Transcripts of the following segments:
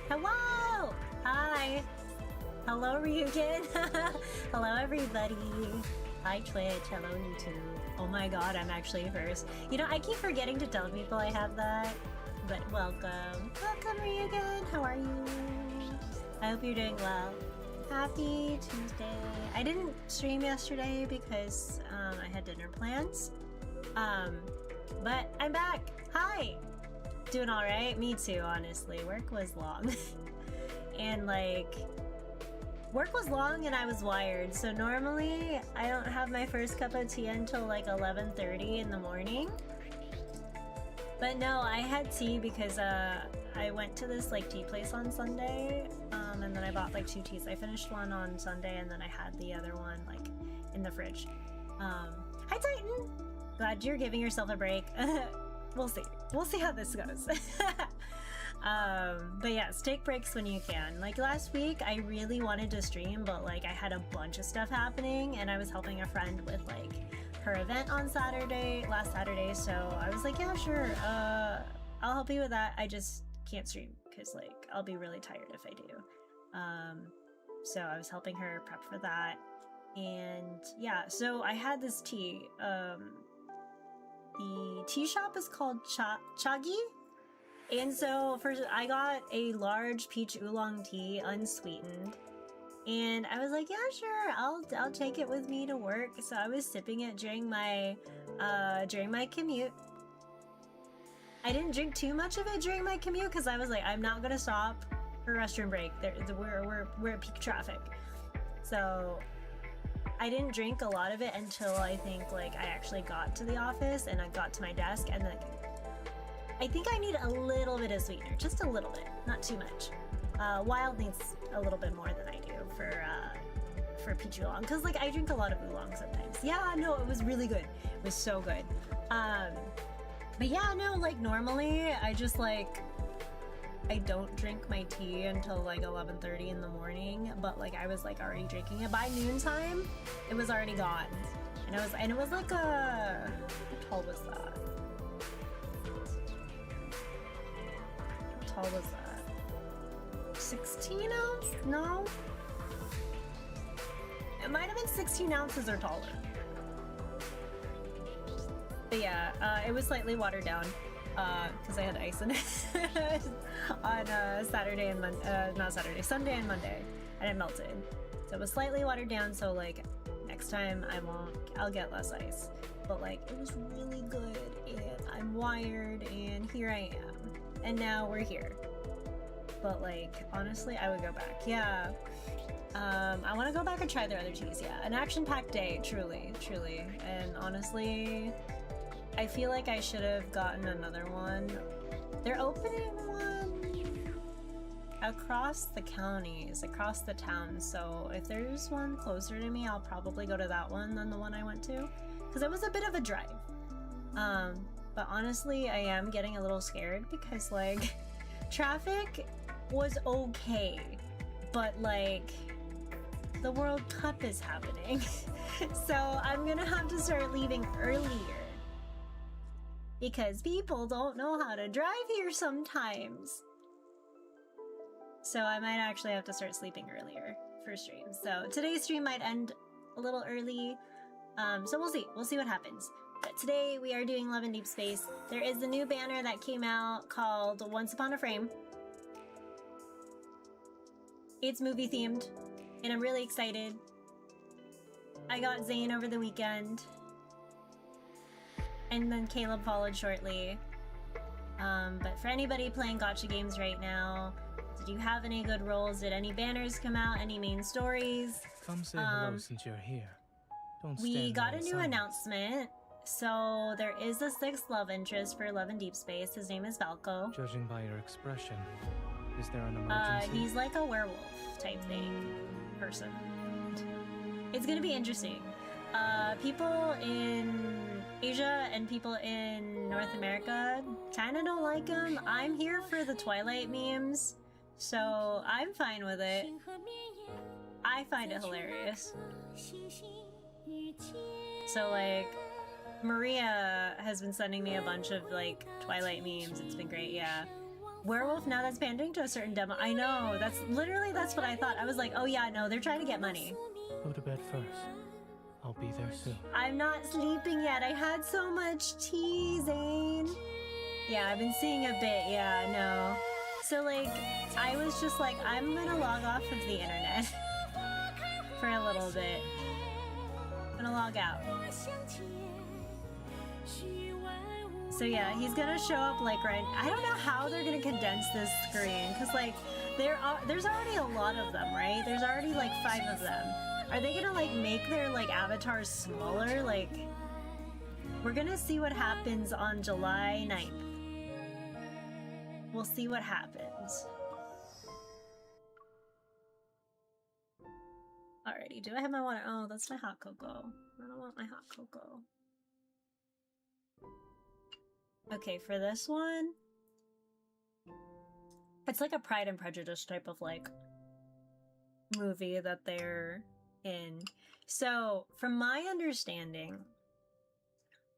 Hello! Hi! Hello, Ryugen! Hello, everybody! Hi, Twitch. Hello, YouTube. Oh my god, I'm actually first. You know, I keep forgetting to tell people I have that, but welcome. Welcome, Ryugen! How are you? I hope you're doing well. Happy Tuesday. I didn't stream yesterday because I had dinner plans. But I'm back! Hi! Doing alright? Me too, honestly. Work was long. And like, work was long and I was wired. So normally I don't have my first cup of tea until like 11:30 in the morning. But no, I had tea because I went to this like tea place on Sunday. And then I bought like 2 teas. I finished one on Sunday and then I had the other one like in the fridge. Hi Titan! Glad you're giving yourself a break. We'll see. We'll see how this goes. But yes, take breaks when you can. Like last week, I really wanted to stream, but like I had a bunch of stuff happening and I was helping a friend with like her event on last Saturday. So I was like, yeah, sure. I'll help you with that. I just can't stream because like I'll be really tired if I do. So I was helping her prep for that. And yeah, so I had this tea. The tea shop is called Chagi. And so first I got a large peach oolong tea, unsweetened. And I was like, yeah, sure, I'll take it with me to work. So I was sipping it during my commute. I didn't drink too much of it during my commute because I was like, I'm not gonna stop for a restroom break. We're at peak traffic. So I didn't drink a lot of it until I think like I actually got to the office and I got to my desk, and like I think I need a little bit of sweetener, just a little bit, not too much. Wild needs a little bit more than I do for peach oolong, because like I drink a lot of oolong sometimes. Yeah, no, it was really good. It was so good. But yeah, no, like normally I just like I don't drink my tea until like 11:30 in the morning, but like I was like already drinking it by noontime. It was already gone, and it was like a how tall was that? How tall was that? 16 ounce? No, it might have been 16 ounces or taller. But yeah, it was slightly watered down. Because I had ice in it on Sunday and Monday, and it melted. So it was slightly watered down, so like next time I'll get less ice. But like it was really good, and I'm wired, and here I am. And now we're here. But like, honestly, I would go back. Yeah. I want to go back and try their other teas, yeah. An action-packed day, truly. And honestly, I feel like I should have gotten another one. They're opening one across the counties, across the town. So if there's one closer to me, I'll probably go to that one than the one I went to, because it was a bit of a drive. But honestly, I am getting a little scared because like traffic was okay, but like the World Cup is happening. So I'm gonna have to start leaving earlier, because people don't know how to drive here sometimes. So I might actually have to start sleeping earlier for stream. So today's stream might end a little early. So we'll see. We'll see what happens. But today we are doing Love in Deep Space. There is a new banner that came out called Once Upon a Frame. It's movie themed, and I'm really excited. I got Zayne over the weekend, and then Caleb followed shortly. But for anybody playing gacha games right now, did you have any good roles? Did any banners come out? Any main stories? Come say hello since you're here. Don't we got a new announcement. So there is a 6th love interest for Love in Deep Space. His name is Valko. Judging by your expression, is there an emergency? He's like a werewolf type person. It's gonna be interesting. People in Asia and people in North America kinda don't like him. I'm here for the Twilight memes, so I'm fine with it. I find it hilarious. So like, Maria has been sending me a bunch of like Twilight memes. It's been great, yeah. Werewolf, now that's pandering to a certain demo. I know, that's what I thought. I was like, oh yeah, no, they're trying to get money. Go to bed first. I'll be there soon. I'm not sleeping yet. I had so much tea, Zayne. Yeah, I've been seeing a bit. Yeah, no. So, like, I was just like, I'm gonna log off of the internet for a little bit. I'm gonna log out. So yeah, he's gonna show up like right. I don't know how they're gonna condense this screen, cause like there's already a lot of them, right? There's already like 5 of them. Are they gonna like make their like avatars smaller? Like, we're gonna see what happens on July 9th. We'll see what happens. Alrighty, do I have my water? Oh, that's my hot cocoa. I don't want my hot cocoa. Okay, for this one, it's like a Pride and Prejudice type of like movie that they're in. So, from my understanding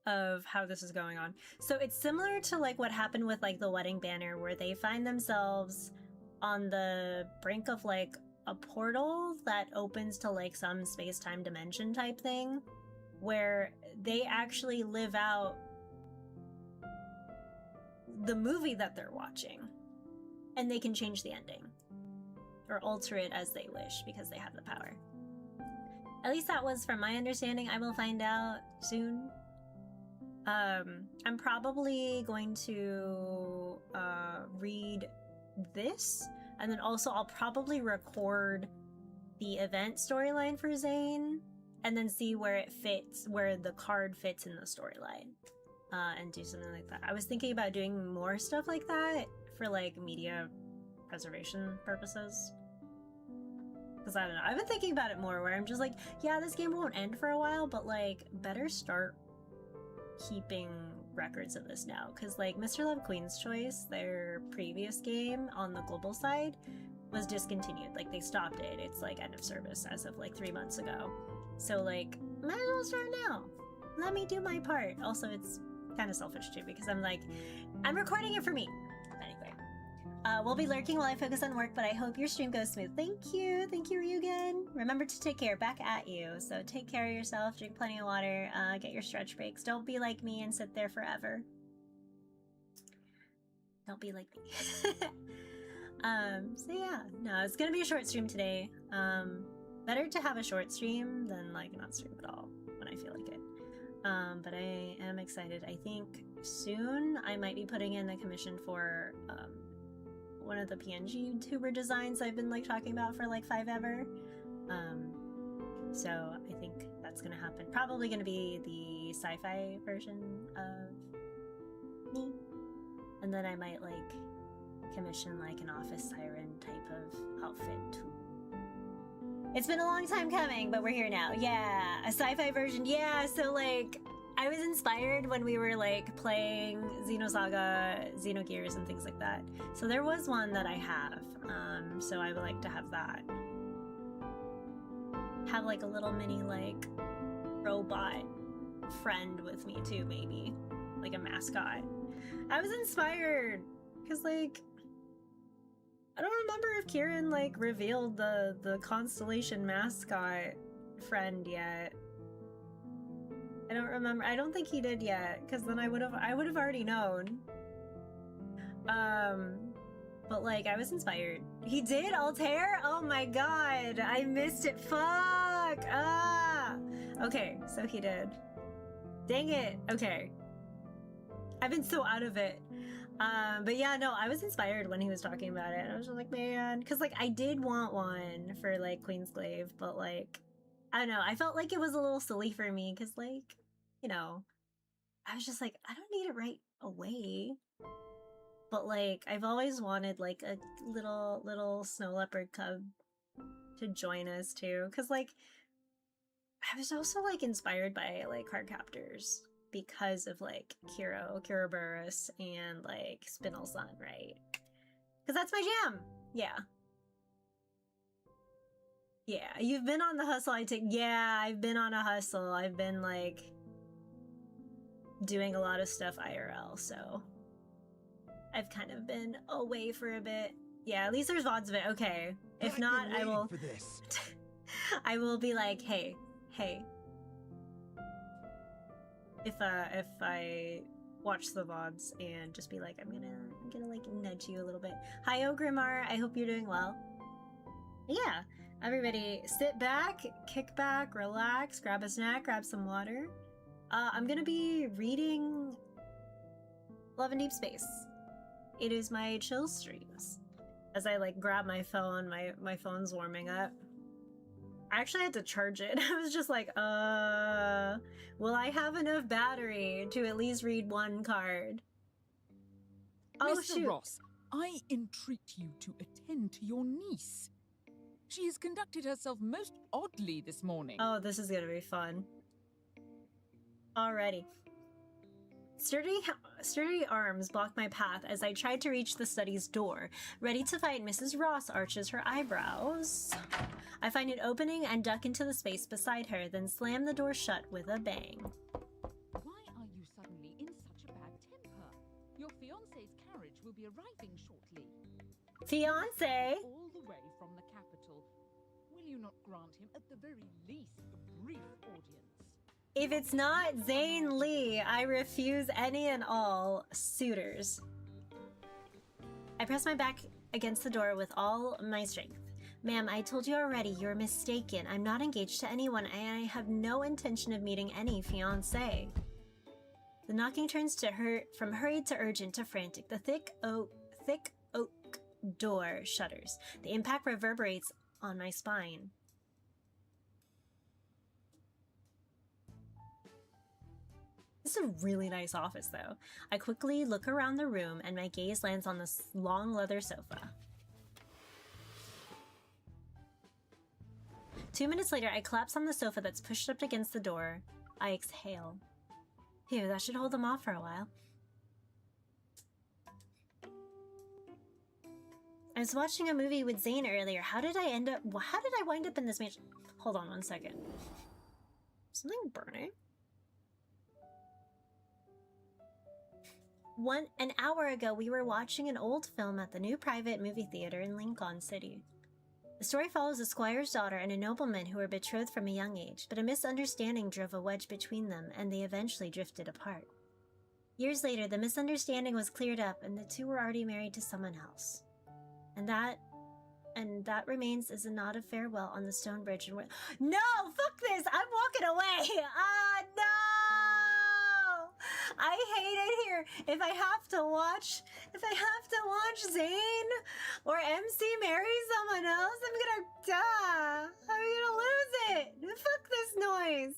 of how this is going on, so it's similar to like what happened with like the Wedding Banner, where they find themselves on the brink of like a portal that opens to like some space-time dimension type thing, where they actually live out the movie that they're watching, and they can change the ending or alter it as they wish because they have the power. At least that was from my understanding. I will find out soon. I'm probably going to read this, and then also I'll probably record the event storyline for Zayne and then see where it fits, where the card fits in the storyline. And do something like that. I was thinking about doing more stuff like that for like media preservation purposes. Because I don't know, I've been thinking about it more where I'm just like, yeah, this game won't end for a while, but like, better start keeping records of this now. Because like Mr. Love Queen's Choice, their previous game on the global side, was discontinued. Like they stopped it. It's like end of service as of like 3 months ago. So like, might as well start now. Let me do my part. Also, it's kind of selfish too because I'm like, I'm recording it for me. Anyway, we'll be lurking while I focus on work, but I hope your stream goes smooth. Thank you, Ryugen. Remember to take care. Back at you. So take care of yourself. Drink plenty of water. Get your stretch breaks. Don't be like me and sit there forever. Don't be like me. So yeah, no, it's gonna be a short stream today. Better to have a short stream than like not stream at all when I feel like it. But I am excited. I think soon I might be putting in the commission for one of the PNG YouTuber designs I've been like talking about for like 5ever. So I think that's gonna happen. Probably gonna be the sci-fi version of me. And then I might like commission like an office siren type of outfit too. It's been a long time coming, but we're here now. Yeah, a sci-fi version. Yeah, so like, I was inspired when we were like playing Xenosaga, Xenogears, and things like that. So there was one that I have. So I would like to have that. Have like a little mini like robot friend with me too, maybe. Like a mascot. I was inspired because like, I don't remember if Kieran like revealed the Constellation mascot friend yet. I don't remember. I don't think he did yet, because then I would have already known. But like I was inspired. He did Altair? Oh my god, I missed it. Fuck. Ah. Okay, so he did. Dang it. Okay. I've been so out of it. But yeah, no, I was inspired when he was talking about it. I was just like, man, because like I did want one for like Queensglaive, but like, I don't know, I felt like it was a little silly for me because like, you know, I was just like, I don't need it right away. But like, I've always wanted like a little snow leopard cub to join us too, because like, I was also like inspired by like Cardcaptors. Because of like Kiraburus and like Spinel Sun, right? Because that's my jam. Yeah. Yeah, you've been on the hustle. Yeah, I've been on a hustle. I've been like doing a lot of stuff IRL, so I've kind of been away for a bit. Yeah, at least there's VODs of it. Okay. If I've not, been I waiting will. for this. I will be like, hey. If I watch the VODs and just be like, I'm gonna like nudge you a little bit. Hi, Ogrimmar. I hope you're doing well. Yeah, everybody, sit back, kick back, relax, grab a snack, grab some water. I'm gonna be reading Love and Deep Space. It is my chill streams. As I like grab my phone, my phone's warming up. I actually had to charge it. I was just like, will I have enough battery to at least read one card? Oh, Mr. shoot. Ross, I entreat you to attend to your niece. She has conducted herself most oddly this morning. Oh, this is gonna be fun. Alrighty. Sturdy arms block my path as I try to reach the study's door. Ready to fight, Mrs. Ross arches her eyebrows. I find an opening and duck into the space beside her, then slam the door shut with a bang. Why are you suddenly in such a bad temper? Your fiancé's carriage will be arriving shortly. Fiancé? All the way from the capital. Will you not grant him, at the very least, a brief audience? If it's not Zayne Lee, I refuse any and all suitors. I press my back against the door with all my strength. Ma'am, I told you already, you're mistaken. I'm not engaged to anyone, and I have no intention of meeting any fiancé. The knocking turns from hurried to urgent to frantic. The thick oak door shudders. The impact reverberates on my spine. This is a really nice office, though. I quickly look around the room, and my gaze lands on this long leather sofa. 2 minutes later, I collapse on the sofa that's pushed up against the door. I exhale. Phew, that should hold them off for a while. I was watching a movie with Zayne earlier. How did I wind up in this mansion? Hold on one second. Something burning? An hour ago, we were watching an old film at the new private movie theater in Lincoln City. The story follows a squire's daughter and a nobleman who were betrothed from a young age, but a misunderstanding drove a wedge between them, and they eventually drifted apart. Years later, the misunderstanding was cleared up, and the two were already married to someone else. And that remains as a nod of farewell on the stone bridge. And no, fuck this! I'm walking away! No! I hate it here. If I have to watch Zayne or MC marry someone else, I'm gonna die. I'm gonna lose it. Fuck this noise.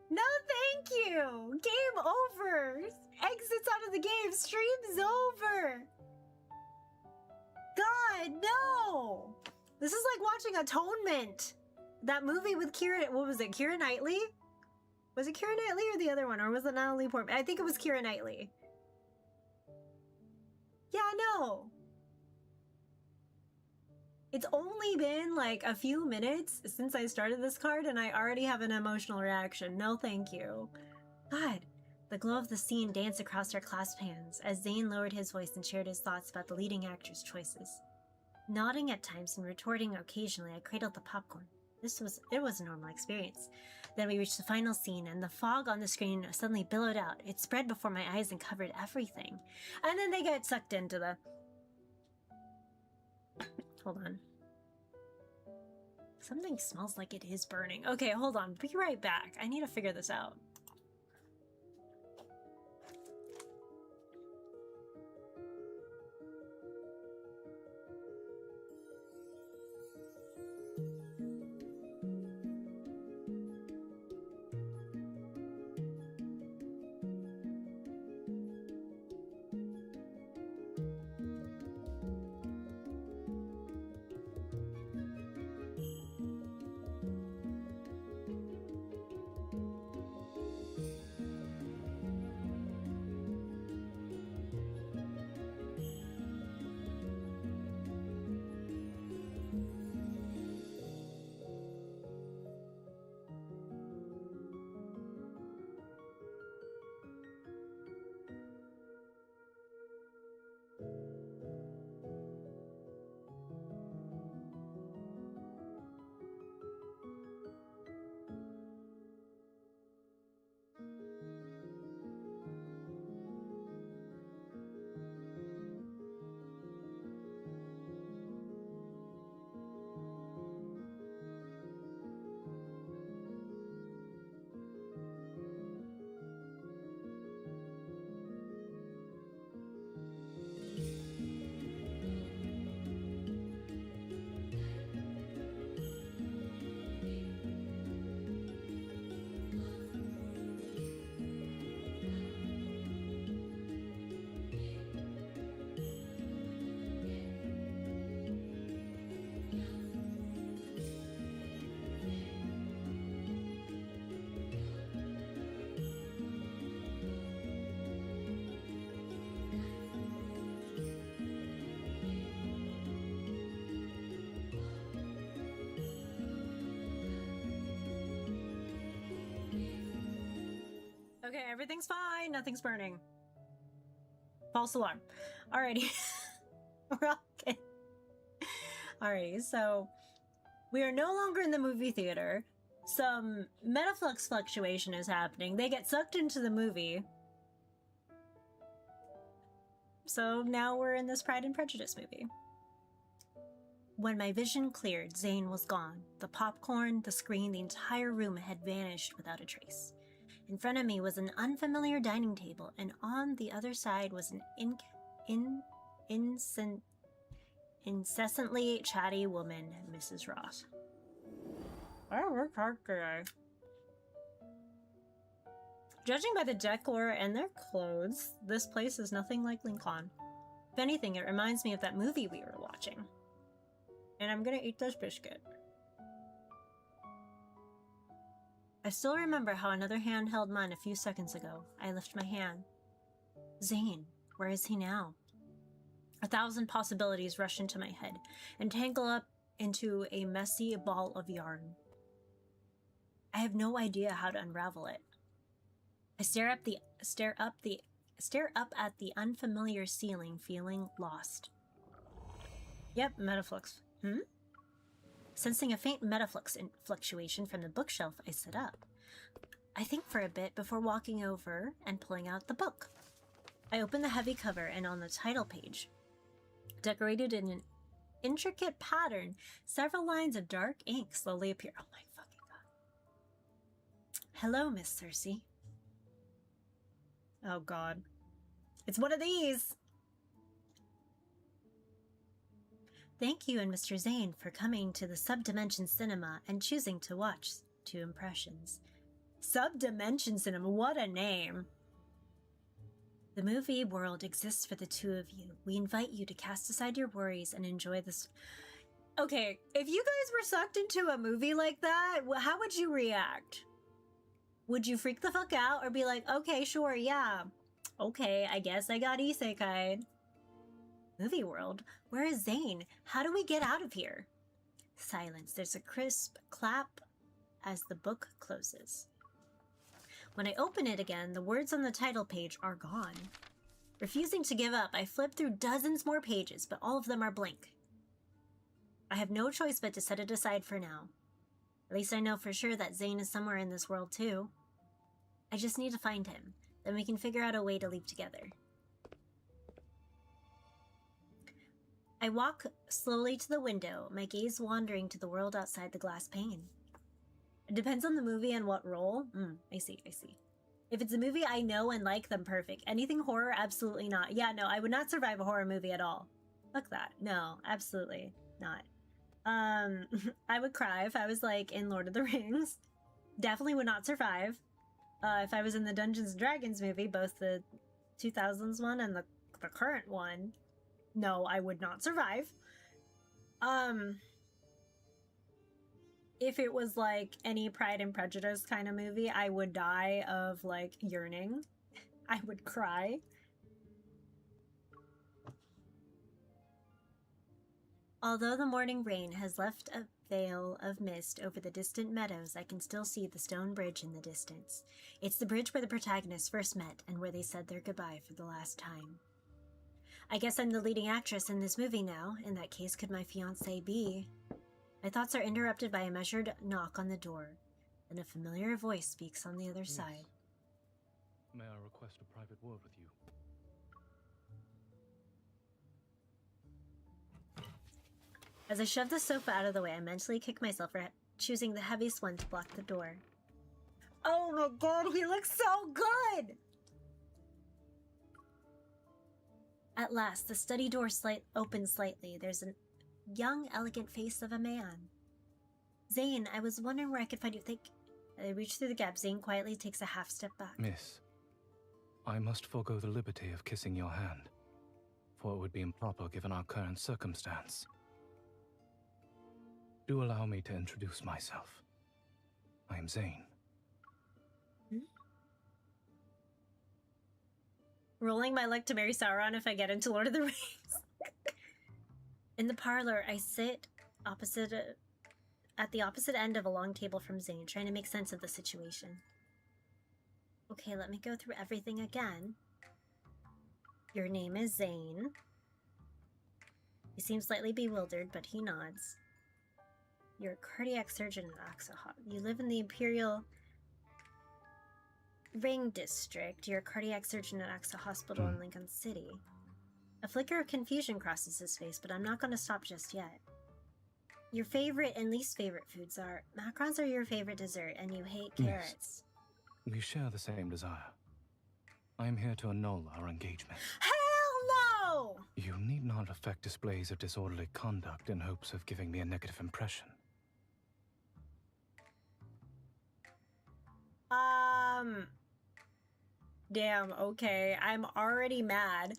No, thank you. Game over. Exits out of the game. Stream's over. God, no. This is like watching Atonement. That movie with what was it, Keira Knightley? Was it Keira Knightley or the other one? Or was it Natalie Portman? I think it was Keira Knightley. Yeah, no. It's only been like a few minutes since I started this card and I already have an emotional reaction. No, thank you. God. The glow of the scene danced across our clasped hands as Zayne lowered his voice and shared his thoughts about the leading actor's choices. Nodding at times and retorting occasionally, I cradled the popcorn. It was a normal experience. Then we reached the final scene, and the fog on the screen suddenly billowed out. It spread before my eyes and covered everything. And then they get sucked into the... Hold on. Something smells like it is burning. Okay, hold on. Be right back. I need to figure this out. Okay, everything's fine. Nothing's burning. False alarm. Alrighty. We're okay. Alrighty, so we are no longer in the movie theater. Some metaflux fluctuation is happening. They get sucked into the movie. So now we're in this Pride and Prejudice movie. When my vision cleared, Zayne was gone. The popcorn, the screen, the entire room had vanished without a trace. In front of me was an unfamiliar dining table, and on the other side was an incessantly chatty woman, Mrs. Ross. I work hard today. Judging by the decor and their clothes, this place is nothing like Lincoln. If anything, it reminds me of that movie we were watching. And I'm gonna eat this biscuit. I still remember how another hand held mine a few seconds ago. I lift my hand. Zayne, where is he now? 1,000 possibilities rush into my head and tangle up into a messy ball of yarn. I have no idea how to unravel it. I stare up at the unfamiliar ceiling, feeling lost. Yep, metaflux. Sensing a faint metaflux fluctuation from the bookshelf, I sit up. I think for a bit before walking over and pulling out the book. I open the heavy cover, and on the title page, decorated in an intricate pattern, several lines of dark ink slowly appear. Oh my fucking god. Hello, Miss Cersei. Oh god. It's one of these! Thank you and Mr. Zayne for coming to the Subdimension Cinema and choosing to watch 2 Impressions. Subdimension Cinema, what a name! The movie world exists for the 2 of you. We invite you to cast aside your worries and enjoy this. Okay, if you guys were sucked into a movie like that, how would you react? Would you freak the fuck out or be like, okay, sure, yeah. Okay, I guess I got isekai'd. Movie world? Where is Zayne? How do we get out of here? Silence. There's a crisp clap as the book closes. When I open it again, the words on the title page are gone. Refusing to give up, I flip through dozens more pages, but all of them are blank. I have no choice but to set it aside for now. At least I know for sure that Zayne is somewhere in this world too. I just need to find him. Then we can figure out a way to leave together. I walk slowly to the window, my gaze wandering to the world outside the glass pane. It depends on the movie and what role. I see. If it's a movie I know and like, then perfect. Anything horror, absolutely not. Yeah, no, I would not survive a horror movie at all. Fuck that. No, absolutely not. I would cry if I was like in Lord of the Rings. Definitely would not survive. If I was in the Dungeons & Dragons movie, both the 2000s one and the current one, no, I would not survive. If it was like any Pride and Prejudice kind of movie, I would die of like yearning. I would cry. Although the morning rain has left a veil of mist over the distant meadows, I can still see the stone bridge in the distance. It's the bridge where the protagonists first met and where they said their goodbye for the last time. I guess I'm the leading actress in this movie now. In that case, could my fiancé be? My thoughts are interrupted by a measured knock on the door. Then a familiar voice speaks on the other side. May I request a private word with you? As I shove the sofa out of the way, I mentally kick myself for choosing the heaviest one to block the door. Oh my god, he looks so good! At last, the study door opens slightly. There's a young, elegant face of a man. Zayne, I was wondering where I could find you. I reach through the gap. Zayne quietly takes a half step back. Miss, I must forego the liberty of kissing your hand, for it would be improper given our current circumstance. Do allow me to introduce myself. I am Zayne. Rolling my luck to marry Sauron if I get into Lord of the Rings. In the parlor, I sit at the opposite end of a long table from Zayne, trying to make sense of the situation. Okay, let me go through everything again. Your name is Zayne. He seems slightly bewildered, but he nods. You're a cardiac surgeon at Axahot. You live in the Imperial Ring District. You're a cardiac surgeon at AXA Hospital in Lincoln City. A flicker of confusion crosses his face, but I'm not going to stop just yet. Your favorite and least favorite foods are... Macarons are your favorite dessert, and you hate carrots. Yes. We share the same desire. I am here to annul our engagement. Hell no! You need not affect displays of disorderly conduct in hopes of giving me a negative impression. Damn, okay. I'm already mad.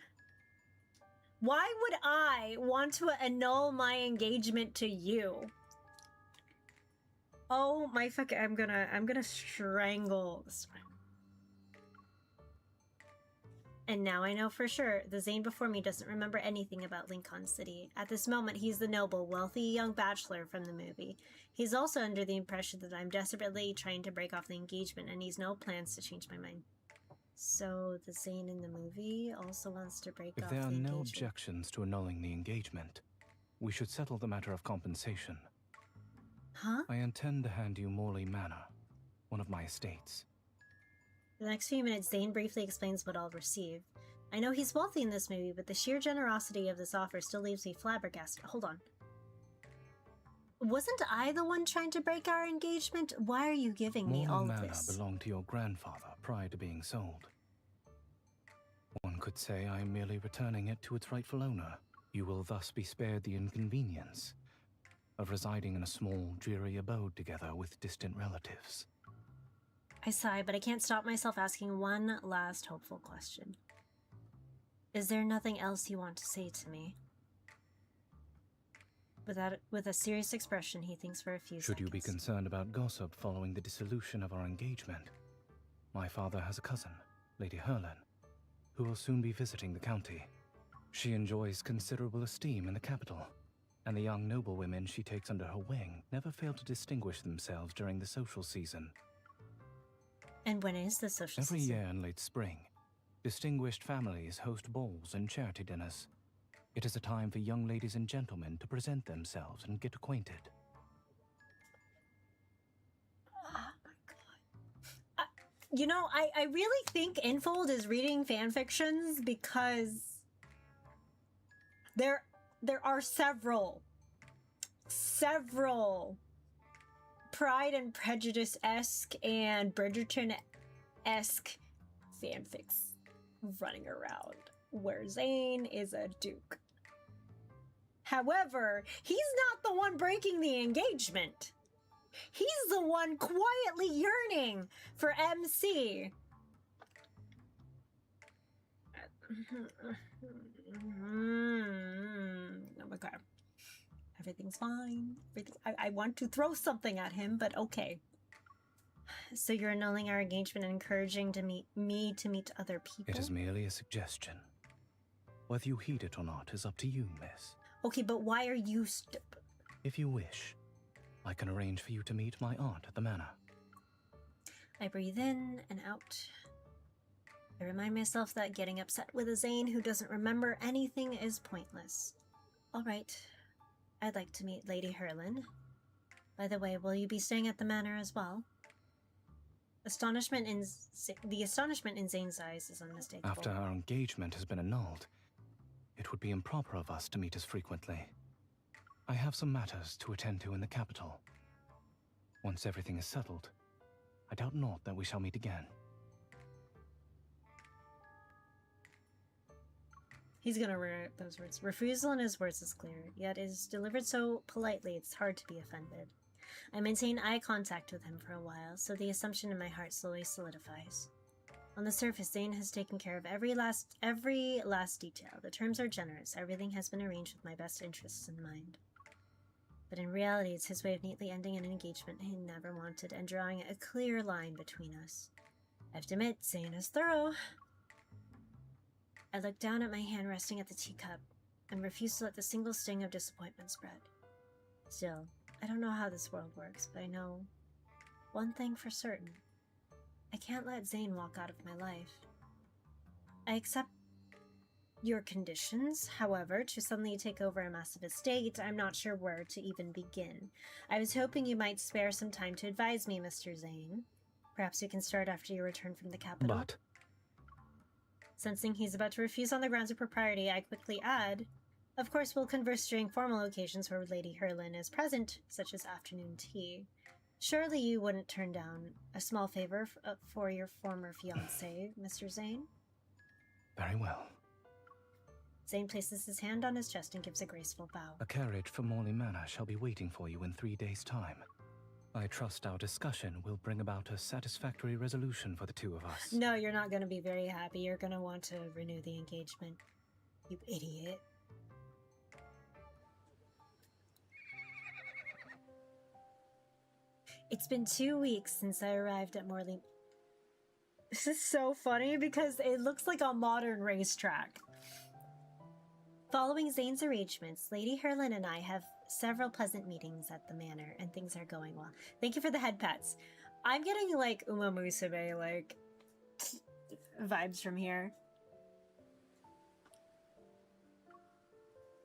Why would I want to annul my engagement to you? Oh my fuck, I'm gonna strangle this one. And now I know for sure, the Zayne before me doesn't remember anything about Lincoln City. At this moment, he's the noble, wealthy young bachelor from the movie. He's also under the impression that I'm desperately trying to break off the engagement, and he's no plans to change my mind. So, the Zayne in the movie also wants to break off the engagement. If there are no objections to annulling the engagement, we should settle the matter of compensation. Huh? I intend to hand you Morley Manor, one of my estates. For the next few minutes, Zayne briefly explains what I'll receive. I know he's wealthy in this movie, but the sheer generosity of this offer still leaves me flabbergasted. Hold on. Wasn't I the one trying to break our engagement? Why are you giving me all of Morley this? Manor belonged to your grandfather prior to being sold. One could say I am merely returning it to its rightful owner. You will thus be spared the inconvenience of residing in a small, dreary abode together with distant relatives. I sigh, but I can't stop myself asking one last hopeful question. Is there nothing else you want to say to me? With a serious expression, he thinks for a few seconds. Should you be concerned about gossip following the dissolution of our engagement, my father has a cousin, Lady Herlin, who will soon be visiting the county. She enjoys considerable esteem in the capital, and the young noblewomen she takes under her wing never fail to distinguish themselves during the social season. And when is the social season? Every year in late spring, distinguished families host balls and charity dinners. It is a time for young ladies and gentlemen to present themselves and get acquainted. Oh my god. You know, I really think Infold is reading fanfictions because there are several Pride and Prejudice-esque and Bridgerton-esque fanfics running around where Zayne is a duke. However, he's not the one breaking the engagement. He's the one quietly yearning for MC. Okay. Everything's fine. I want to throw something at him, but okay. So you're annulling our engagement and encouraging me to meet other people? It is merely a suggestion. Whether you heed it or not is up to you, miss. Okay, but why are you If you wish, I can arrange for you to meet my aunt at the manor. I breathe in and out. I remind myself that getting upset with a Zayne who doesn't remember anything is pointless. Alright, I'd like to meet Lady Herlin. By the way, will you be staying at the manor as well? The astonishment in Zayne's eyes is unmistakable. After our engagement has been annulled, it would be improper of us to meet as frequently. I have some matters to attend to in the capital. Once everything is settled, I doubt not that we shall meet again. He's gonna rewrite those words. Refusal in his words is clear, yet is delivered so politely it's hard to be offended. I maintain eye contact with him for a while, so the assumption in my heart slowly solidifies. On the surface, Zayne has taken care of every last detail. The terms are generous. Everything has been arranged with my best interests in mind. But in reality, it's his way of neatly ending an engagement he never wanted and drawing a clear line between us. I have to admit, Zayne is thorough. I look down at my hand resting at the teacup and refuse to let the single sting of disappointment spread. Still, I don't know how this world works, but I know one thing for certain. I can't let Zayne walk out of my life. I accept your conditions, however, to suddenly take over a massive estate, I'm not sure where to even begin. I was hoping you might spare some time to advise me, Mr. Zayne. Perhaps we can start after your return from the capital. But... Sensing he's about to refuse on the grounds of propriety, I quickly add, of course we'll converse during formal occasions where Lady Herlin is present, such as afternoon tea. Surely you wouldn't turn down a small favor for your former fiancé, Mr. Zayne? Very well. Zayne places his hand on his chest and gives a graceful bow. A carriage from Morley Manor shall be waiting for you in 3 days' time. I trust our discussion will bring about a satisfactory resolution for the two of us. No, you're not going to be very happy. You're going to want to renew the engagement. You idiot. It's been 2 weeks since I arrived at Morley. This is so funny because it looks like a modern racetrack. Following Zayne's arrangements, Lady Herlin and I have several pleasant meetings at the manor, and things are going well. Thank you for the head pats. I'm getting, like, Uma Musume, like, vibes from here.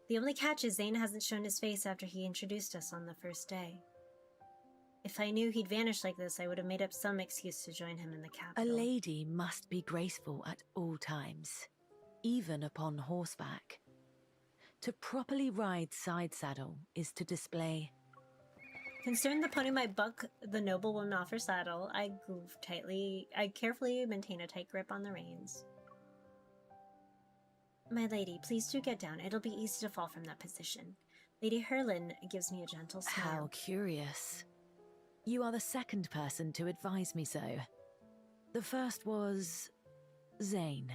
The only catch is Zayne hasn't shown his face after he introduced us on the first day. If I knew he'd vanish like this, I would have made up some excuse to join him in the capital. A lady must be graceful at all times, even upon horseback. To properly ride side saddle is to display... Concerned the pony might buck the noblewoman off her saddle, I carefully maintain a tight grip on the reins. My lady, please do get down. It'll be easy to fall from that position. Lady Herlin gives me a gentle smile. How curious. You are the second person to advise me so. The first was... Zayne.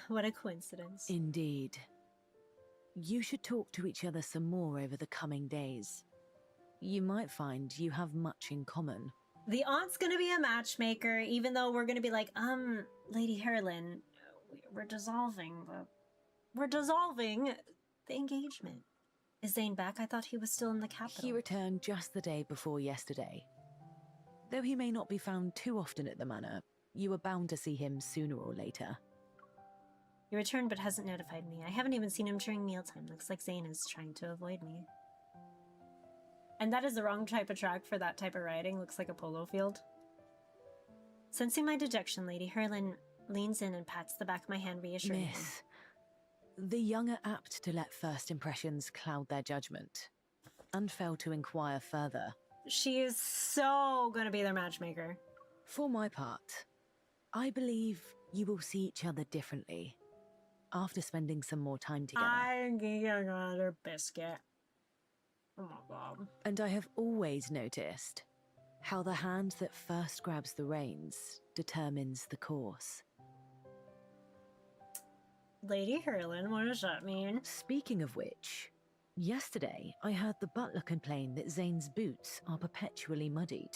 What a coincidence. Indeed. You should talk to each other some more over the coming days. You might find you have much in common. The aunt's gonna be a matchmaker, even though we're gonna be like, Lady Herlin, we're dissolving the engagement. Is Zayne back? I thought he was still in the capital. He returned just the day before yesterday. Though he may not be found too often at the manor, you are bound to see him sooner or later. He returned but hasn't notified me. I haven't even seen him during mealtime. Looks like Zayne is trying to avoid me. And that is the wrong type of track for that type of riding. Looks like a polo field. Sensing my dejection, Lady Herlin leans in and pats the back of my hand reassuringly. Miss, the young are apt to let first impressions cloud their judgment, and fail to inquire further. She is so gonna be their matchmaker. For my part, I believe you will see each other differently after spending some more time together. I'm getting another biscuit. Oh my god. And I have always noticed how the hand that first grabs the reins determines the course. Lady Herlin, what does that mean? Speaking of which, yesterday I heard the butler complain that Zayne's boots are perpetually muddied.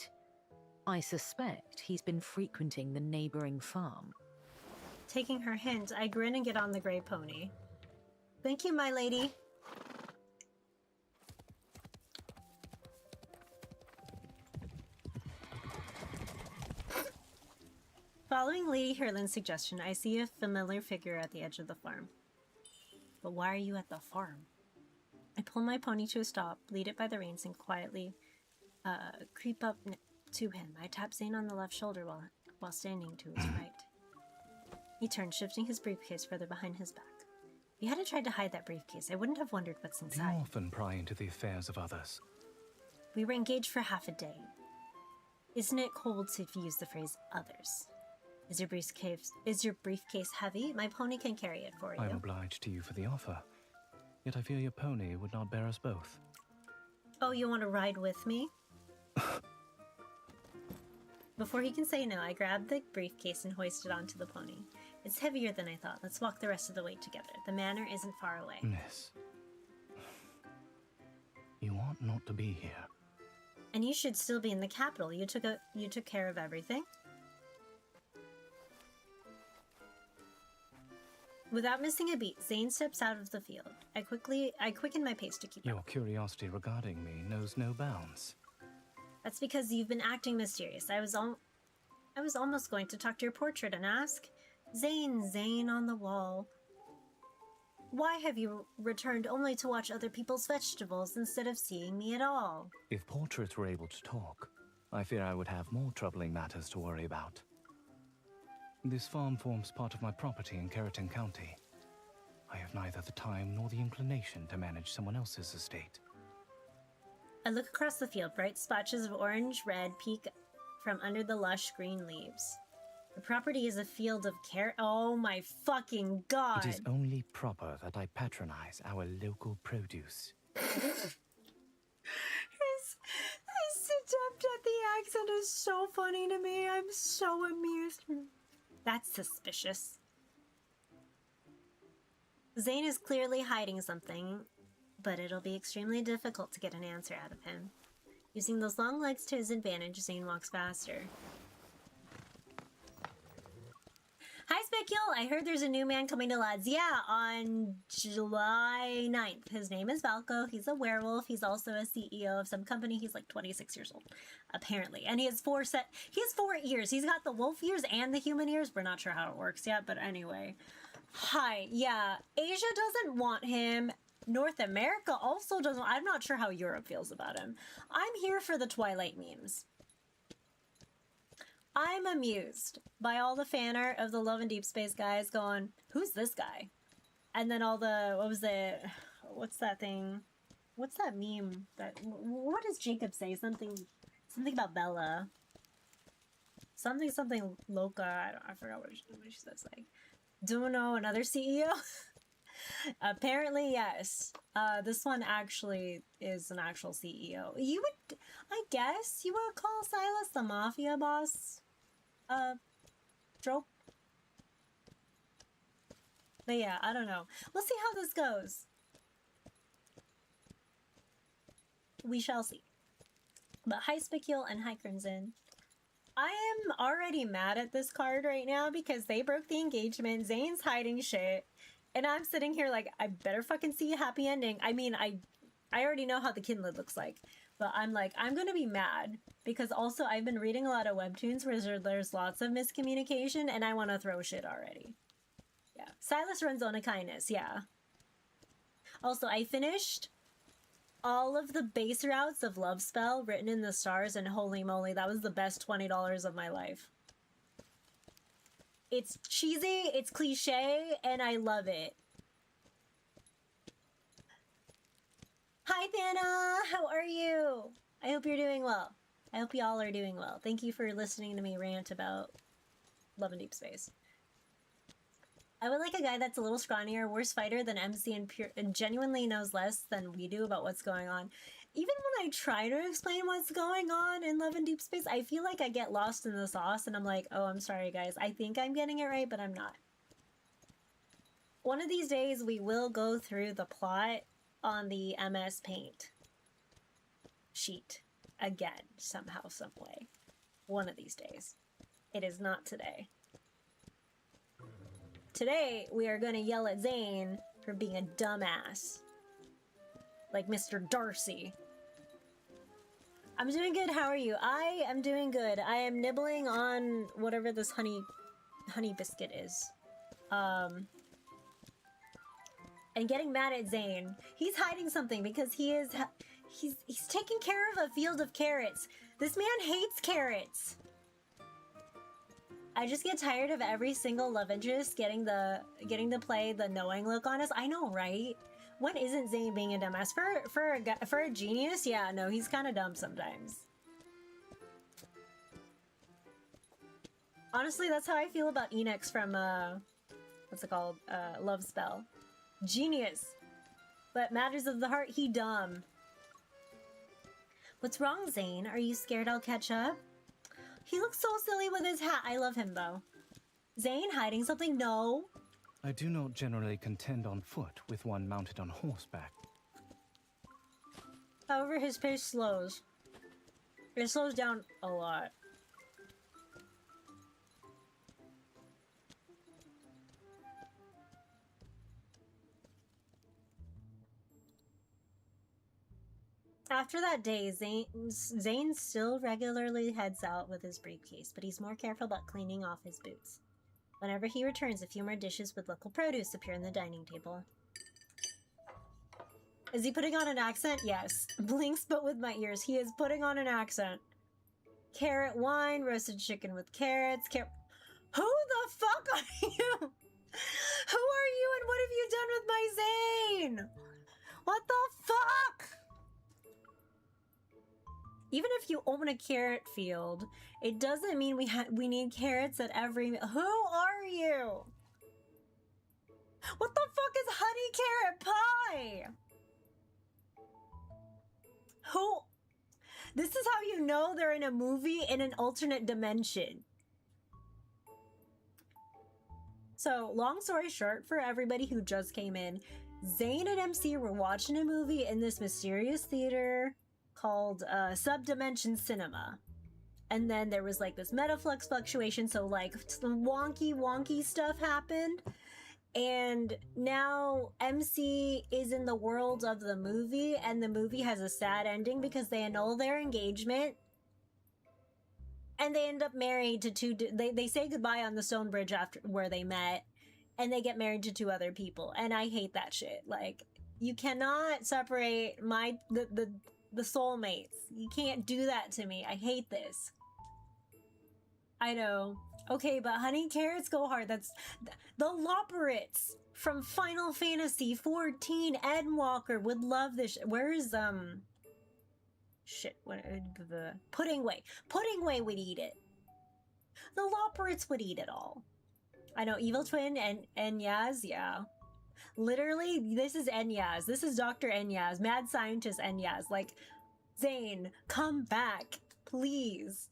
I suspect he's been frequenting the neighboring farm. Taking her hint, I grin and get on the grey pony. Thank you, my lady. Following Lady Herlin's suggestion, I see a familiar figure at the edge of the farm. But why are you at the farm? I pull my pony to a stop, lead it by the reins, and quietly creep up to him. I tap Zayne on the left shoulder while standing to his right. He turns, shifting his briefcase further behind his back. If he hadn't tried to hide that briefcase, I wouldn't have wondered what's You inside. often pry into the affairs of others. We were engaged for half a day. Isn't it cold to use the phrase others? Is your briefcase heavy? My pony can carry it for you. I'm obliged to you for the offer. Yet I fear your pony would not bear us both. Oh, you want to ride with me? Before he can say no, I grab the briefcase and hoist it onto the pony. It's heavier than I thought. Let's walk the rest of the way together. The manor isn't far away. Miss, you ought not to be here. And you should still be in the capital. You took care of everything. Without missing a beat, Zayne steps out of the field. I quicken my pace to keep Your up. curiosity regarding me knows no bounds. That's because you've been acting mysterious. I was I was almost going to talk to your portrait and ask, Zayne, Zayne on the wall. Why have you returned only to watch other people's vegetables instead of seeing me at all? If portraits were able to talk, I fear I would have more troubling matters to worry about. This farm forms part of my property in Keratin County. I have neither the time nor the inclination to manage someone else's estate. I look across the field. Bright splotches of orange-red peek from under the lush green leaves. The property is a field of oh my fucking god! It is only proper that I patronize our local produce. His attempt at the accent is so funny to me. I'm so amused. That's suspicious. Zayne is clearly hiding something, but it'll be extremely difficult to get an answer out of him. Using those long legs to his advantage, Zayne walks faster. Hi, Specule! I heard there's a new man coming to Lads. Yeah, on July 9th. His name is Valko. He's a werewolf. He's also a CEO of some company. He's like 26 years old, apparently. And he has 4 ears. He's got the wolf ears and the human ears. We're not sure how it works yet, but anyway. Hi, yeah. Asia doesn't want him. North America also doesn't. I'm not sure how Europe feels about him. I'm here for the Twilight memes. I'm amused by all the fan art of the Love and Deepspace guys going, who's this guy? And then all the, what's that thing? What's that meme? What does Jacob say? Something about Bella. Something Loca. I forgot what she says. Like, Duno, another CEO? Apparently, yes. This one actually is an actual CEO. I guess you would call Silas the mafia boss, trope. But yeah, I don't know. We'll see how this goes. We shall see. But hi Spicule and hi Crimson. I am already mad at this card right now because they broke the engagement. Zayne's hiding shit. And I'm sitting here like, I better fucking see a happy ending. I mean, I already know how the Kindled looks like. But I'm like, I'm gonna be mad. Because also, I've been reading a lot of webtoons where there's lots of miscommunication. And I want to throw shit already. Yeah. Silas runs on a kindness, yeah. Also, I finished all of the base routes of Love Spell written in the stars. And holy moly, that was the best $20 of my life. It's cheesy, it's cliche, and I love it. Hi, Thana! How are you? I hope you're doing well. I hope y'all are doing well. Thank you for listening to me rant about Love and Deepspace. I would like a guy that's a little scrawnier, worse fighter than MC and genuinely knows less than we do about what's going on. Even when I try to explain what's going on in Love and Deepspace, I feel like I get lost in the sauce and I'm like, oh, I'm sorry guys. I think I'm getting it right, but I'm not. One of these days we will go through the plot on the MS Paint sheet again, somehow, some way. One of these days. It is not today. Today, we are going to yell at Zayne for being a dumbass. Like Mr. Darcy. I'm doing good, how are you? I am doing good. I am nibbling on whatever this honey biscuit is. And getting mad at Zayne. He's hiding something because he's taking care of a field of carrots. This man hates carrots. I just get tired of every single love interest getting to play the knowing look on us. I know, right? When isn't Zayne being a dumbass? For a genius, yeah, no, he's kind of dumb sometimes. Honestly, that's how I feel about Enix from what's it called? Love Spell. Genius, but matters of the heart, he dumb. What's wrong, Zayne? Are you scared I'll catch up? He looks so silly with his hat. I love him, though. Zayne, hiding something? No. I do not generally contend on foot with one mounted on horseback. However, his pace slows. It slows down a lot. After that day, Zayne still regularly heads out with his briefcase, but he's more careful about cleaning off his boots. Whenever he returns, a few more dishes with local produce appear on the dining table. Is he putting on an accent? Yes. Blinks but with my ears. He is putting on an accent. Carrot wine, roasted chicken with carrots, Who the fuck are you? Who are you and what have you done with my Zayne? What the fuck? Even if you own a carrot field, it doesn't mean we need carrots at every... Who are you? What the fuck is honey carrot pie? Who? This is how you know they're in a movie in an alternate dimension. So, long story short, for everybody who just came in, Zayne and MC were watching a movie in this mysterious theater called Subdimension Cinema. And then there was like this metaflux fluctuation, so like some wonky stuff happened. And now MC is in the world of the movie, and the movie has a sad ending because they annul their engagement. And they end up married to two... They say goodbye on the stone bridge after where they met, and they get married to two other people. And I hate that shit. Like, you cannot separate the soulmates. You can't do that to me. I hate this. I know. Okay, but honey carrots go hard. That's the Loporits from Final Fantasy 14. Endwalker would love this. Where is shit? What the Puddingway? Puddingway would eat it. The Loporits would eat it all. I know. Evil Twin and Enyaz, yeah. Literally, this is Enyaz. This is Dr. Enyaz, mad scientist Enyaz. Like, Zayne, come back, please.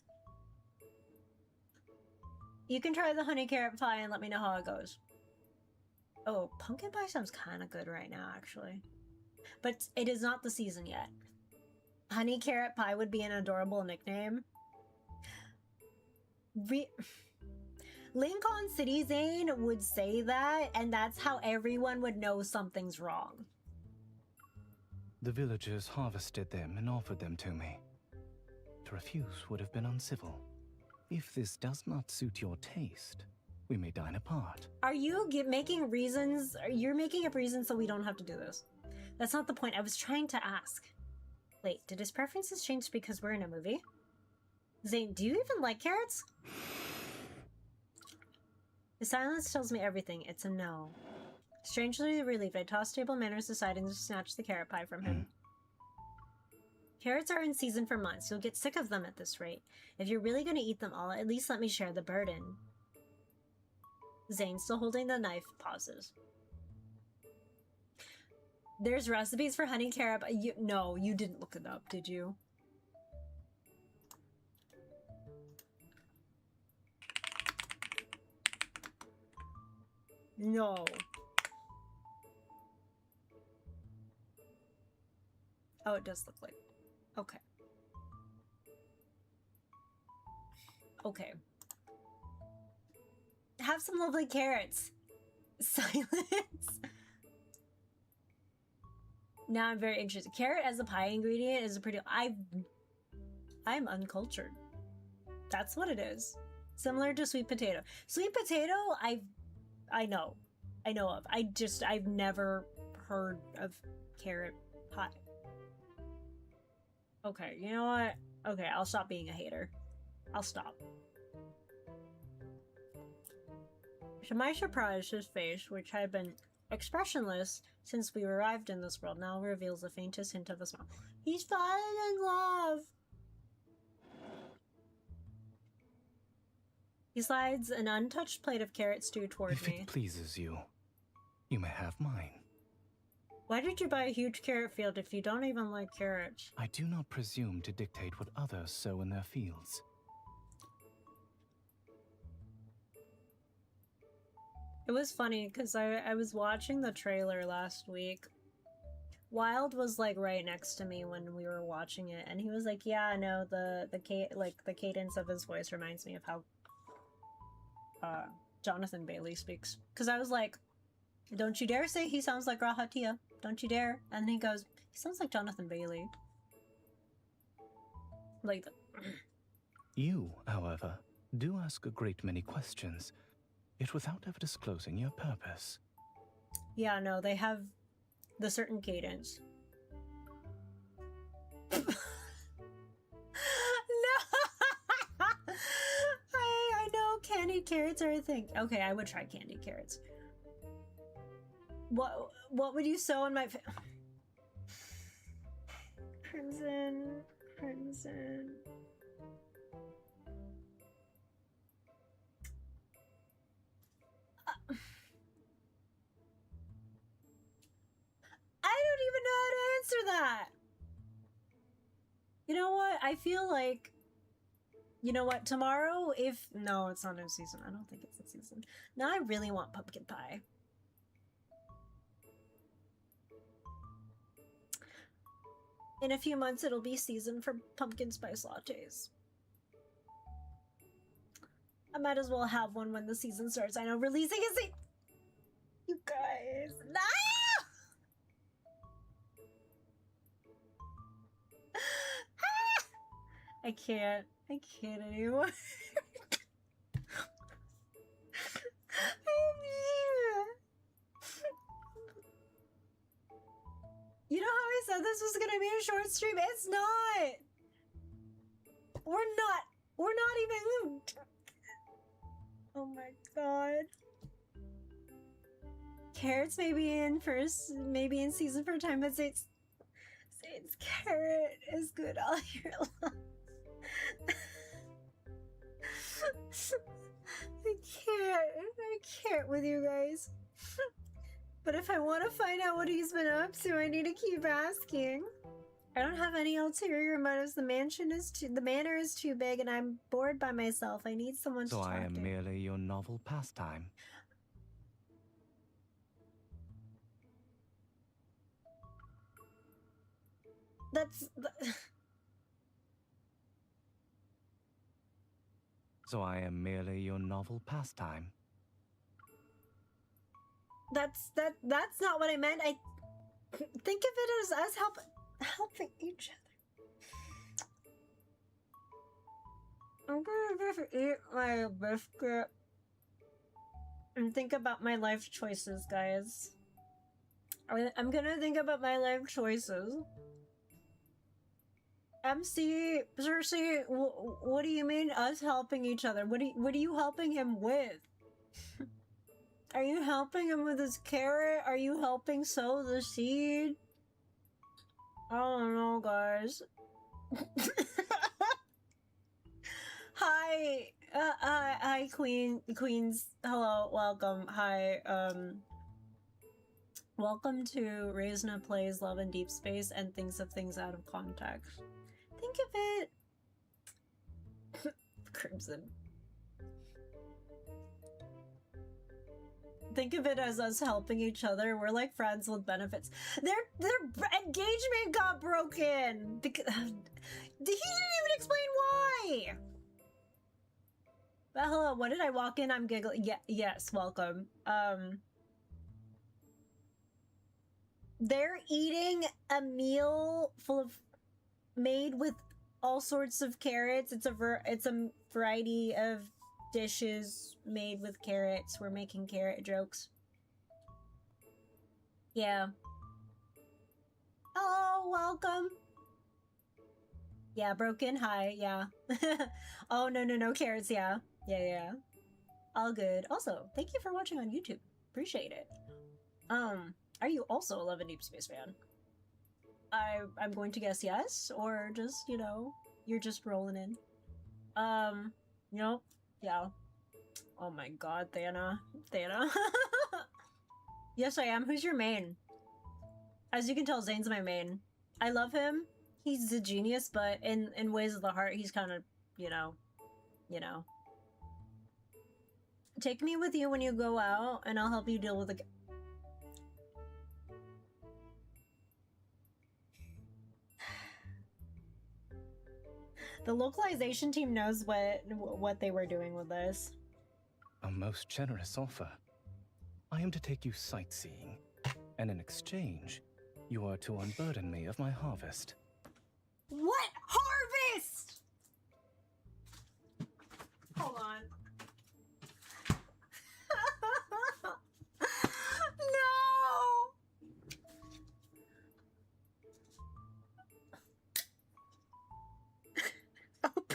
You can try the honey carrot pie and let me know how it goes. Oh, pumpkin pie sounds kind of good right now, actually. But it is not the season yet. Honey carrot pie would be an adorable nickname. Lincoln City Zayne would say that, and that's how everyone would know something's wrong. The villagers harvested them and offered them to me. To refuse would have been uncivil. If this does not suit your taste, we may dine apart. Are you making reasons? You're making up reasons so we don't have to do this. That's not the point. I was trying to ask. Wait, did his preferences change because we're in a movie? Zayne, do you even like carrots? The silence tells me everything. It's a no. Strangely relieved, I toss table manners aside and snatch the carrot pie from him. Carrots are in season for months. You'll get sick of them at this rate. If you're really going to eat them all, at least let me share the burden. Zayne, still holding the knife, pauses. There's recipes for honey carrot. No, you didn't look it up, did you? No. Oh, it does look like... Okay. Okay. Have some lovely carrots. Silence. Now I'm very interested. Carrot as a pie ingredient is a pretty... I'm uncultured. That's what it is. Similar to sweet potato. Sweet potato, I know. I know of. I've never heard of carrot pie. Okay, you know what? Okay, I'll stop being a hater. I'll stop. To my surprise, his face, which had been expressionless since we arrived in this world, now reveals the faintest hint of a smile. He's fallen in love! He slides an untouched plate of carrot stew toward me. If it pleases you, you may have mine. Why did you buy a huge carrot field if you don't even like carrots? I do not presume to dictate what others sow in their fields. It was funny because I was watching the trailer last week. Wild was like right next to me when we were watching it, and he was like, "Yeah, no, the cadence of his voice reminds me of how Jonathan Bailey speaks." Because I was like, "Don't you dare say he sounds like Rahatia. Don't you dare." And he goes, "He sounds like Jonathan Bailey." Like, You, however, do ask a great many questions, yet without ever disclosing your purpose. yeah, no, they have the certain cadence. No! I know candied carrots are a thing. Okay, I would try candied carrots. What would you sew in my Crimson. I don't even know how to answer that. You know what? I feel like, you know what? Tomorrow, no, it's not in season. I don't think it's in season. Now I really want pumpkin pie. In a few months, it'll be season for pumpkin spice lattes. I might as well have one when the season starts. I know releasing is a... You guys. No! I can't anymore. You know how I said this was gonna be a short stream? It's not! We're not even... Oh my god. Carrots maybe in season for time, but Zayne's carrot is good all year long. I can't with you guys. But if I want to find out what he's been up to, I need to keep asking. I don't have any ulterior motives. The manor is too big, and I'm bored by myself. I need someone to talk to. So I am merely your novel pastime. So I am merely your novel pastime. That's not what I meant. I think of it as us helping each other. I'm gonna just eat my biscuit and think about my life choices, guys. I'm gonna think about my life choices. MC, Cersei, what do you mean us helping each other? What are you helping him with? Are you helping him with his carrot? Are you helping sow the seed? I don't know, guys. Hi, queens. Hello, welcome. Hi, welcome to Reisna Plays Love and Deep Space and Thinks of Things Out of Context. Think of it... Crimson. Think of it as us helping each other. We're like friends with benefits. Their engagement got broken because he didn't even explain why. But hello, what did I walk in? I'm giggling. Yeah, yes, welcome. They're eating a meal made with all sorts of carrots. It's a variety of dishes made with carrots. We're making carrot jokes. Yeah. Hello, welcome. Yeah, broken. Hi, yeah. Oh, no, carrots, yeah. Yeah. All good. Also, thank you for watching on YouTube. Appreciate it. Are you also a Love and Deep Space fan? I'm going to guess yes, or just, you know, you're just rolling in. Nope. Yeah. Oh my god, Thana. Yes, I am. Who's your main? As you can tell, Zayne's my main. I love him. He's a genius, but in ways of the heart, he's kind of, you know. Take me with you when you go out, and I'll help you deal with the... The localization team knows what they were doing with this. A most generous offer. I am to take you sightseeing, and in exchange, you are to unburden me of my harvest. What harvest?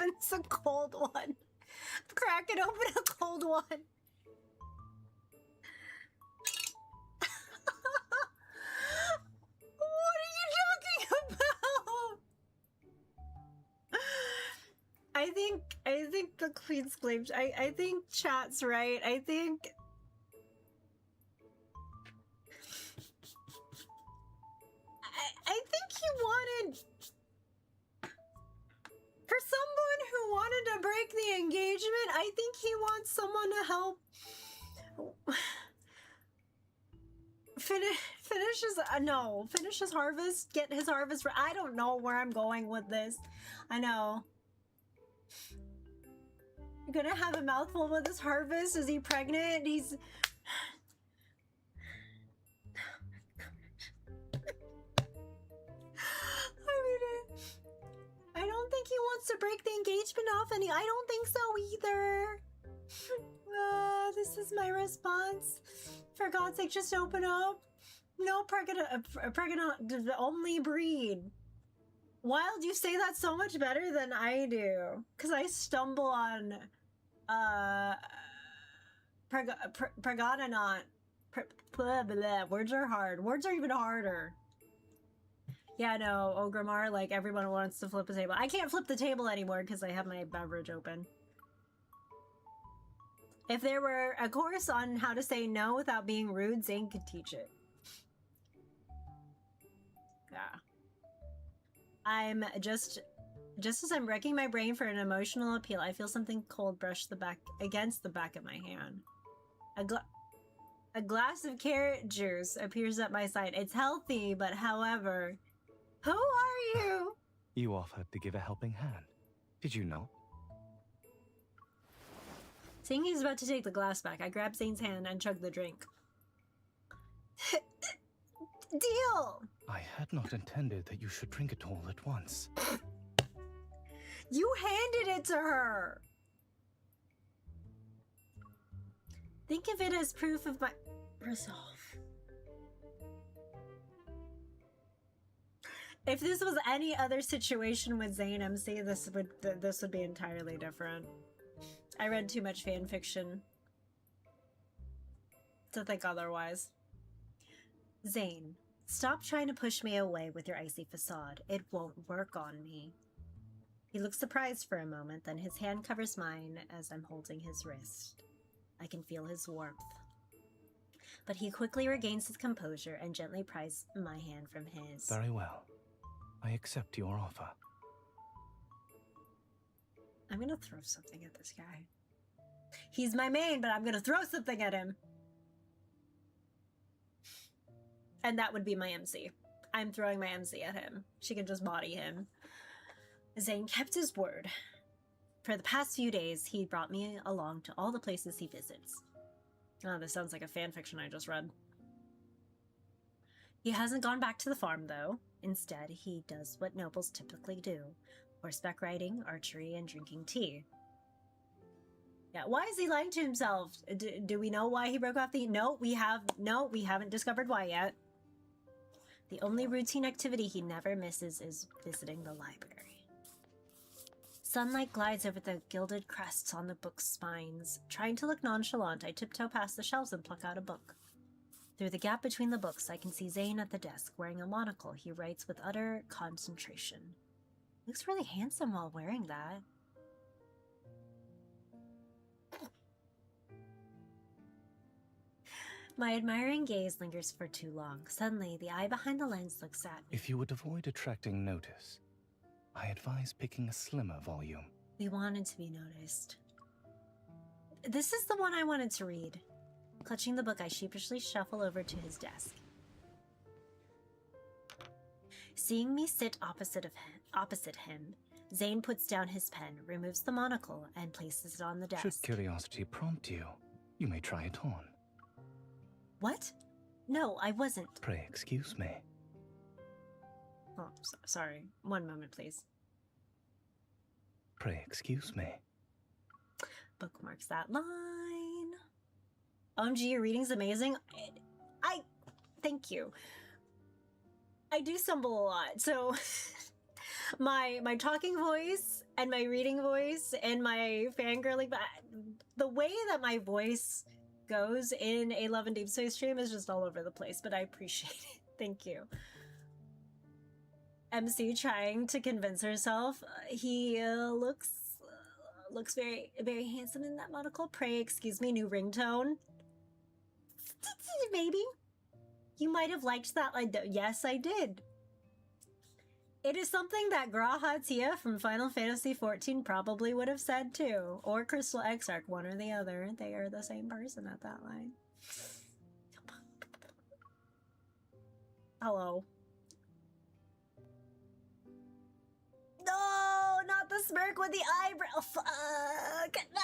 It's a cold one. Crack it open, a cold one. What are you talking about? I think the Queen's claims. I think chat's right. I think he wanted, for someone who wanted to break the engagement, I think he wants someone to help finish his harvest, get his harvest. I don't know where I'm going with this. I know. You're gonna have a mouthful with his harvest. Is he pregnant? He's... I don't think he wants to break the engagement off any. I don't think so either. This is my response. For God's sake, just open up. No pregnant, only breed. Wild, you say that so much better than I do. Because I stumble on, pregoninant. Words are hard. Words are even harder. Yeah, no, Ogrimmar, like, everyone wants to flip a table. I can't flip the table anymore because I have my beverage open. If there were a course on how to say no without being rude, Zayne could teach it. Yeah. I'm just as I'm wrecking my brain for an emotional appeal, I feel something cold brush against the back of my hand. A glass of carrot juice appears at my side. It's healthy, but however... Who are you? You offered to give a helping hand. Did you know? Seeing he's about to take the glass back, I grab Zayne's hand and chug the drink. Deal! I had not intended that you should drink it all at once. You handed it to her! Think of it as proof of my resolve. If this was any other situation with Zayne MC, this would be entirely different. I read too much fan fiction to think otherwise. Zayne, stop trying to push me away with your icy facade. It won't work on me. He looks surprised for a moment, then his hand covers mine as I'm holding his wrist. I can feel his warmth. But he quickly regains his composure and gently pries my hand from his. Very well. I accept your offer. I'm gonna throw something at this guy. He's my main, but I'm gonna throw something at him. And that would be my MC. I'm throwing my MC at him. She can just body him. Zayne kept his word. For the past few days, he brought me along to all the places he visits. Oh, this sounds like a fanfiction I just read. He hasn't gone back to the farm, though. Instead, he does what nobles typically do. Horseback riding, archery, and drinking tea. Yeah, why is he lying to himself? Do we know why he broke off the... No, we haven't discovered why yet. The only routine activity he never misses is visiting the library. Sunlight glides over the gilded crests on the book's spines. Trying to look nonchalant, I tiptoe past the shelves and pluck out a book. Through the gap between the books, I can see Zayne at the desk, wearing a monocle. He writes with utter concentration. Looks really handsome while wearing that. My admiring gaze lingers for too long. Suddenly, the eye behind the lens looks at me. If you would avoid attracting notice, I advise picking a slimmer volume. We wanted to be noticed. This is the one I wanted to read. Clutching the book, I sheepishly shuffle over to his desk. Seeing me sit opposite him, Zayne puts down his pen, removes the monocle, and places it on the desk. Should curiosity prompt you, you may try it on. What? No, I wasn't. Pray excuse me. Oh, sorry. One moment, please. Pray excuse me. Bookmarks that line. OMG, your reading's amazing. Thank you. I do stumble a lot, so my talking voice and my reading voice and my fangirling, the way that my voice goes in a Love and Deepspace stream is just all over the place, but I appreciate it. Thank you. MC trying to convince herself he looks very, very handsome in that monocle. Pray excuse me, new ringtone. Maybe. You might have liked that. Yes, I did. It is something that Graha Tia from Final Fantasy XIV probably would have said too. Or Crystal Exarch, one or the other. They are the same person at that line. Hello. No, not the smirk with the eyebrow. Fuck. No.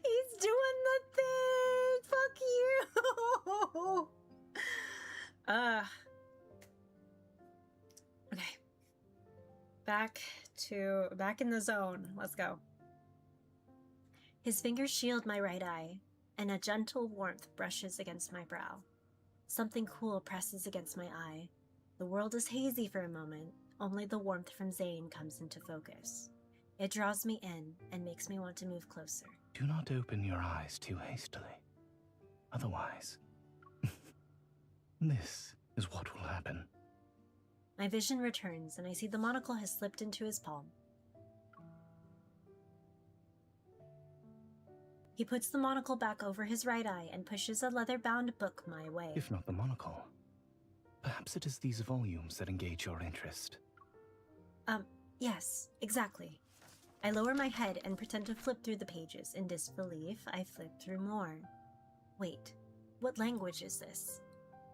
He's doing the thing. Fuck you. Okay. Back in the zone. Let's go. His fingers shield my right eye, and a gentle warmth brushes against my brow. Something cool presses against my eye. The world is hazy for a moment. Only the warmth from Zayne comes into focus. It draws me in and makes me want to move closer. Do not open your eyes too hastily. Otherwise, this is what will happen. My vision returns, and I see the monocle has slipped into his palm. He puts the monocle back over his right eye and pushes a leather-bound book my way. If not the monocle, perhaps it is these volumes that engage your interest. Yes, exactly. I lower my head and pretend to flip through the pages. In disbelief, I flip through more. Wait, what language is this?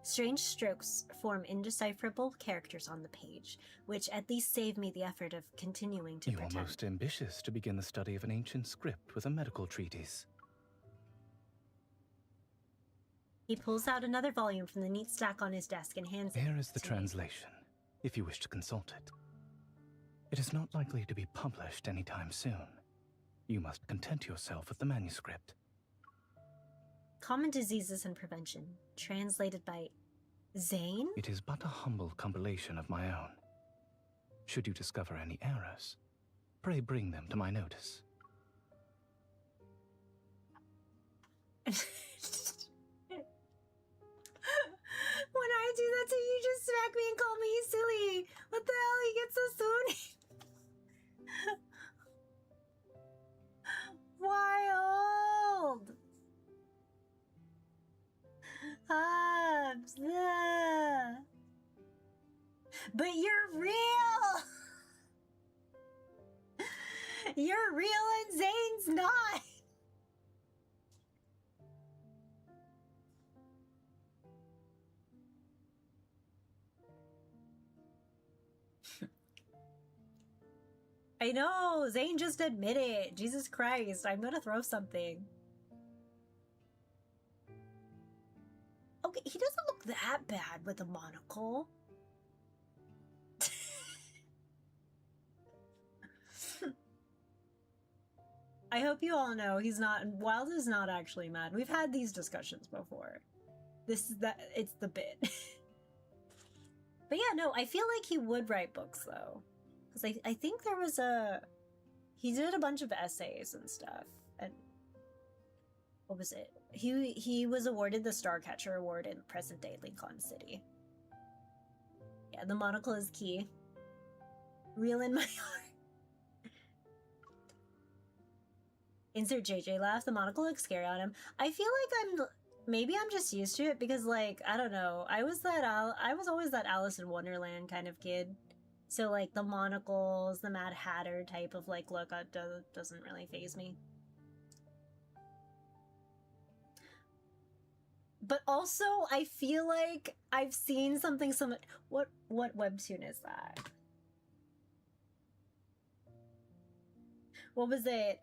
Strange strokes form indecipherable characters on the page, which at least save me the effort of continuing to pretend. You are most ambitious to begin the study of an ancient script with a medical treatise. He pulls out another volume from the neat stack on his desk and hands it. Here is the to me. translation, if you wish to consult it. It is not likely to be published anytime soon. You must content yourself with the manuscript. Common Diseases and Prevention, translated by Zayne? It is but a humble compilation of my own. Should you discover any errors, pray bring them to my notice. When I do that to you, you just smack me and call me silly. What the hell? You get so soon. Wild. But you're real. You're real and Zayne's not. I know, Zayne just admitted. Jesus Christ, I'm gonna throw something. Okay, he doesn't look that bad with a monocle. I hope you all know Wild is not actually mad. We've had these discussions before. It's the bit. But yeah, no, I feel like he would write books though. Because I think there was he did a bunch of essays and stuff. And what was it? He was awarded the Starcatcher Award in present-day Lincoln City. Yeah, the monocle is key. Real in my heart. Insert JJ laugh. The monocle looks scary on him. I feel like maybe I'm just used to it because, like, I don't know. I was always that Alice in Wonderland kind of kid. So, like, the monocles, the Mad Hatter type of, like, look doesn't really faze me. But also, I feel like I've seen something similar. What webtoon is that? What was it?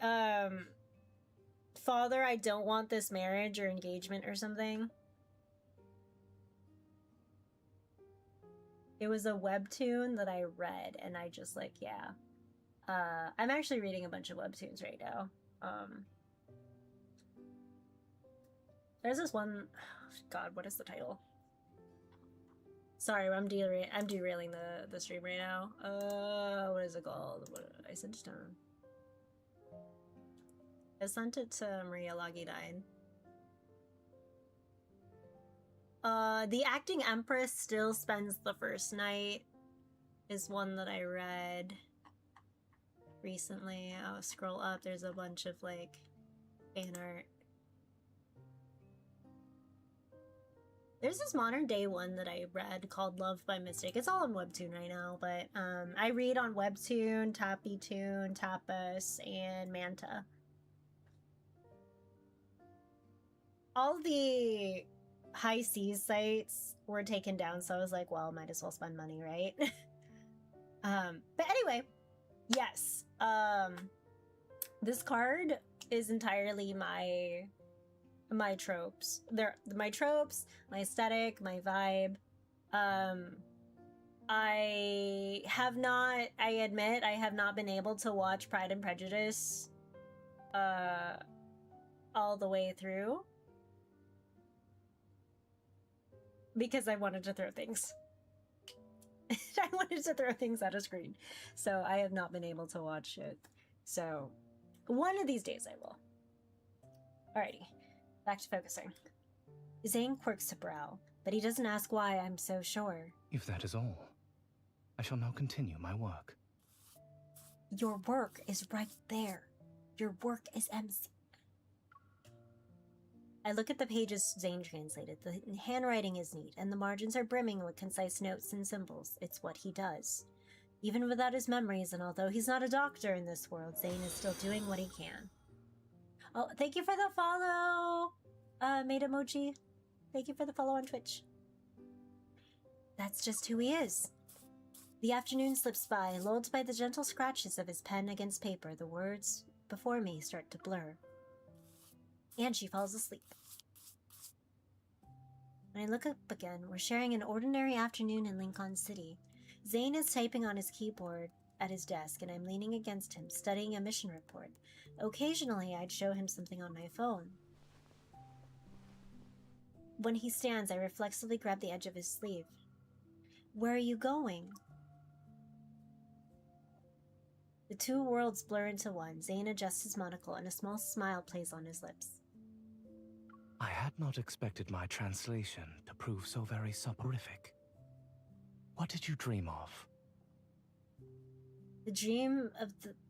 Father, I don't want this marriage or engagement or something. It was a webtoon that I read, and I just like, yeah. I'm actually reading a bunch of webtoons right now. There's this one, God, what is the title? Sorry, I'm derailing the stream right now. What is it called? What I sent it to him. I sent it to Maria Logidine. The Acting Empress Still Spends the First Night is one that I read recently. I'll scroll up. There's a bunch of like fan art. There's this modern day one that I read called Love by Mistake. It's all on Webtoon right now, but I read on Webtoon, TappyToon, Tapas, and Manta. All the high seas sites were taken down, so I was like, well, might as well spend money, right? But anyway, yes. This card is entirely my tropes. They're my tropes, my aesthetic, my vibe. I admit I have not been able to watch Pride and Prejudice all the way through because I wanted to throw things. I wanted to throw things at a screen. So I have not been able to watch it. So one of these days I will. Alrighty. Back to focusing. Zayne quirks a brow, but he doesn't ask why I'm so sure. If that is all, I shall now continue my work. Your work is right there. Your work is MC. I look at the pages Zayne translated. The handwriting is neat, and the margins are brimming with concise notes and symbols. It's what he does. Even without his memories, and although he's not a doctor in this world, Zayne is still doing what he can. Oh, thank you for the follow, Made Emoji. Thank you for the follow on Twitch. That's just who he is. The afternoon slips by, lulled by the gentle scratches of his pen against paper. The words before me start to blur. And she falls asleep. When I look up again, we're sharing an ordinary afternoon in Lincoln City. Zayne is typing on his keyboard at his desk, and I'm leaning against him, studying a mission report. Occasionally, I'd show him something on my phone. When he stands, I reflexively grab the edge of his sleeve. Where are you going? The two worlds blur into one. Zayne adjusts his monocle, and a small smile plays on his lips. I had not expected my translation to prove so very soporific. What did you dream of?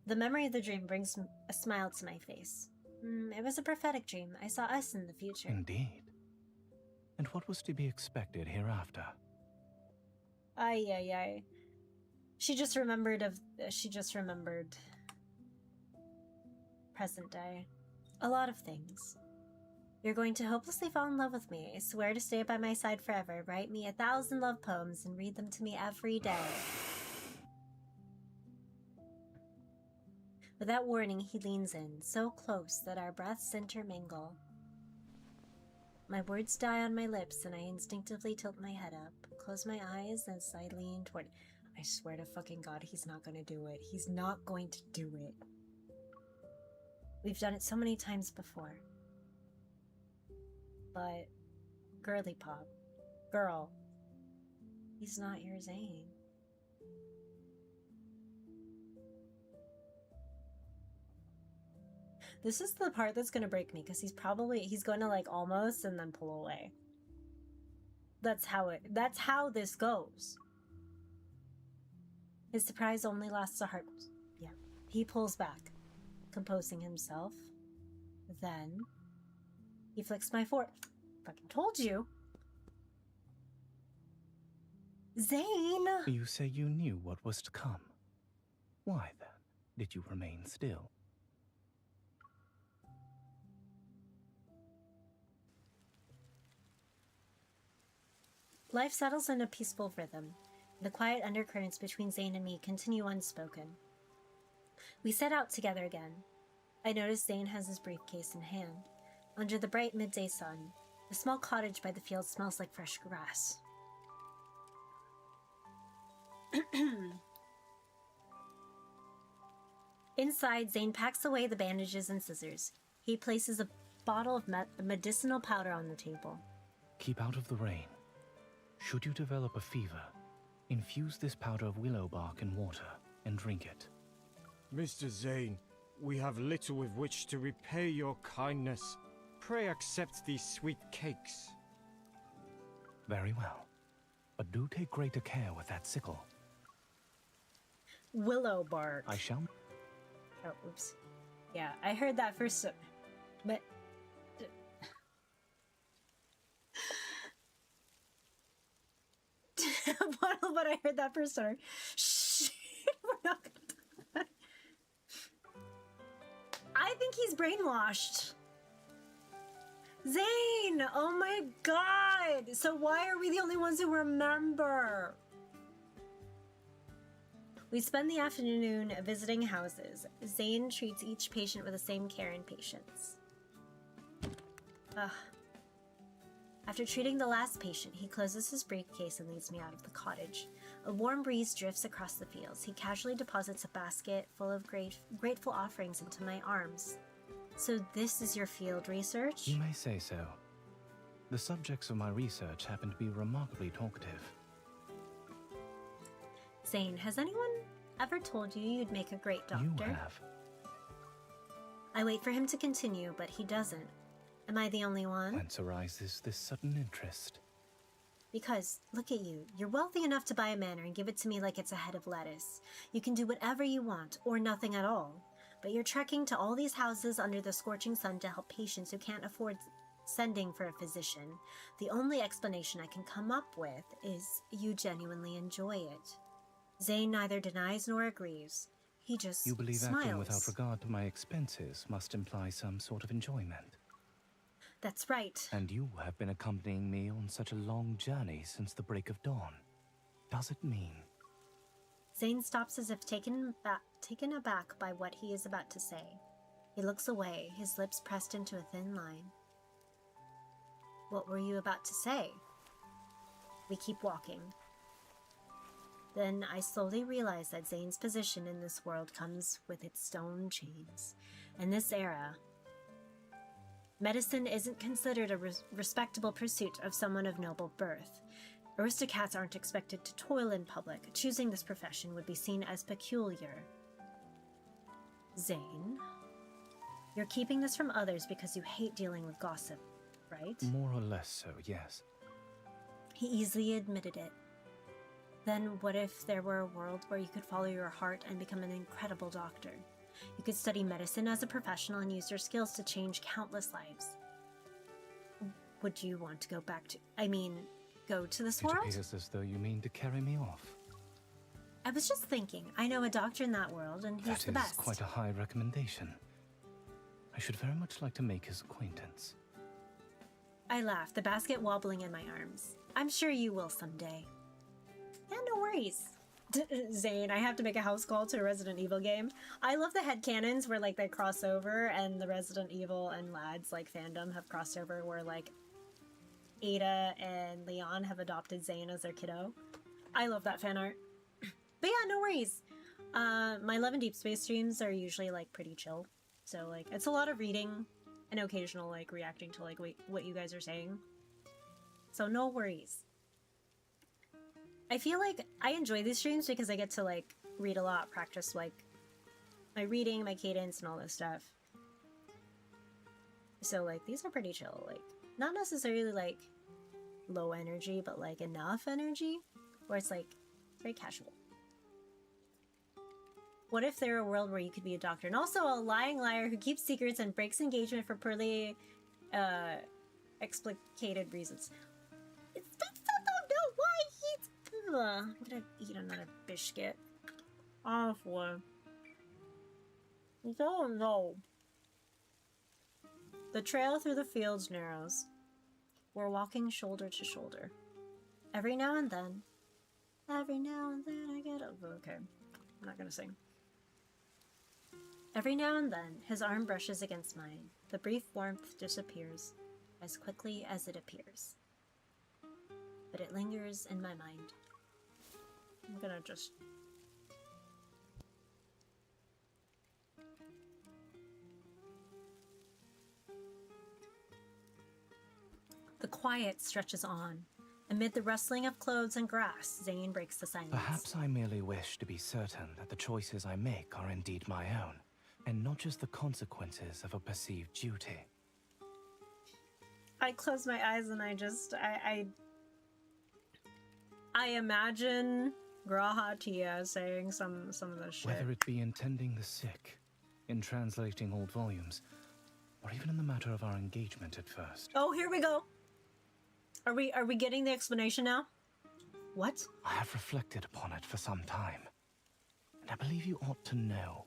The memory of the dream brings a smile to my face. It was a prophetic dream. I saw us in the future. Indeed. And what was to be expected hereafter? Ay. She just remembered present day. A lot of things. You're going to hopelessly fall in love with me. I swear to stay by my side forever. Write me 1,000 love poems and read them to me every day. Without warning, he leans in, so close that our breaths intermingle. My words die on my lips, and I instinctively tilt my head up, close my eyes, and I lean toward... I swear to fucking God, he's not gonna do it. He's not going to do it. We've done it so many times before. But, girly pop, girl, he's not your Zayne. This is the part that's gonna break me, because he's gonna like almost and then pull away. That's how this goes. His surprise only lasts a heart. Yeah. He pulls back, composing himself. Then he flicks my forehead. Fucking told you. Zayne! You say you knew what was to come. Why then did you remain still? Life settles in a peaceful rhythm. The quiet undercurrents between Zayne and me continue unspoken. We set out together again. I notice Zayne has his briefcase in hand. Under the bright midday sun, the small cottage by the field smells like fresh grass. Inside, Zayne packs away the bandages and scissors. He places a bottle of medicinal powder on the table. Keep out of the rain. Should you develop a fever, infuse this powder of willow bark in water and drink it. Mr. Zayne, we have little with which to repay your kindness. Pray accept these sweet cakes. Very well. But do take greater care with that sickle. Willow bark. I shall... Oh, oops. Yeah, I heard that first, but... but I heard that first time. Shh! We're not gonna talk about it. I think he's brainwashed. Zayne! Oh my god! So why are we the only ones who remember? We spend the afternoon visiting houses. Zayne treats each patient with the same care and patience. Ugh. After treating the last patient, he closes his briefcase and leads me out of the cottage. A warm breeze drifts across the fields. He casually deposits a basket full of grateful offerings into my arms. So this is your field research? You may say so. The subjects of my research happen to be remarkably talkative. Zayne, has anyone ever told you you'd make a great doctor? You have. I wait for him to continue, but he doesn't. Am I the only one? Whence arises this sudden interest? Because, look at you. You're wealthy enough to buy a manor and give it to me like it's a head of lettuce. You can do whatever you want, or nothing at all. But you're trekking to all these houses under the scorching sun to help patients who can't afford sending for a physician. The only explanation I can come up with is you genuinely enjoy it. Zayne neither denies nor agrees. He just You believe smiles. acting without regard to my expenses must imply some sort of enjoyment. That's right. And you have been accompanying me on such a long journey since the break of dawn. Does it mean? Zayne stops as if taken aback by what he is about to say. He looks away, his lips pressed into a thin line. What were you about to say? We keep walking. Then I slowly realize that Zayne's position in this world comes with its stone chains. In this era, medicine isn't considered a respectable pursuit of someone of noble birth. Aristocrats aren't expected to toil in public. Choosing this profession would be seen as peculiar. Zayne, you're keeping this from others because you hate dealing with gossip, right? More or less so, yes. He easily admitted it. Then what if there were a world where you could follow your heart and become an incredible doctor? You could study medicine as a professional and use your skills to change countless lives. Would you want to go to this world? It appears as though you mean to carry me off. I was just thinking, I know a doctor in that world and he's the best. That is quite a high recommendation. I should very much like to make his acquaintance. I laugh, the basket wobbling in my arms. I'm sure you will someday. Yeah, no worries. Zayne, I have to make a house call to a Resident Evil game. I love the headcanons where like they cross over, and the Resident Evil and Lads like fandom have crossed over where like Ada and Leon have adopted Zayne as their kiddo. I love that fan art. But yeah, no worries. My Love and Deepspace streams are usually like pretty chill. So like it's a lot of reading and occasional like reacting to like what you guys are saying. So no worries. I feel like I enjoy these streams because I get to like read a lot, practice like my reading, my cadence, and all this stuff. So like these are pretty chill, like not necessarily like low energy, but like enough energy where it's like very casual. What if there were a world where you could be a doctor and also a lying liar who keeps secrets and breaks engagement for poorly explicated reasons? I'm gonna eat another biscuit. Awful. Oh no. The trail through the fields narrows. We're walking shoulder to shoulder. Every now and then I get up. Okay, I'm not gonna sing. Every now and then, his arm brushes against mine. The brief warmth disappears as quickly as it appears. But it lingers in my mind. I'm gonna just... The quiet stretches on. Amid the rustling of clothes and grass, Zayne breaks the silence. Perhaps I merely wish to be certain that the choices I make are indeed my own, and not just the consequences of a perceived duty. I close my eyes and I imagine Graha Tia saying some of this shit. Whether it be in tending the sick, in translating old volumes, or even in the matter of our engagement at first. Oh, here we go. Are we getting the explanation now? What? I have reflected upon it for some time, and I believe you ought to know.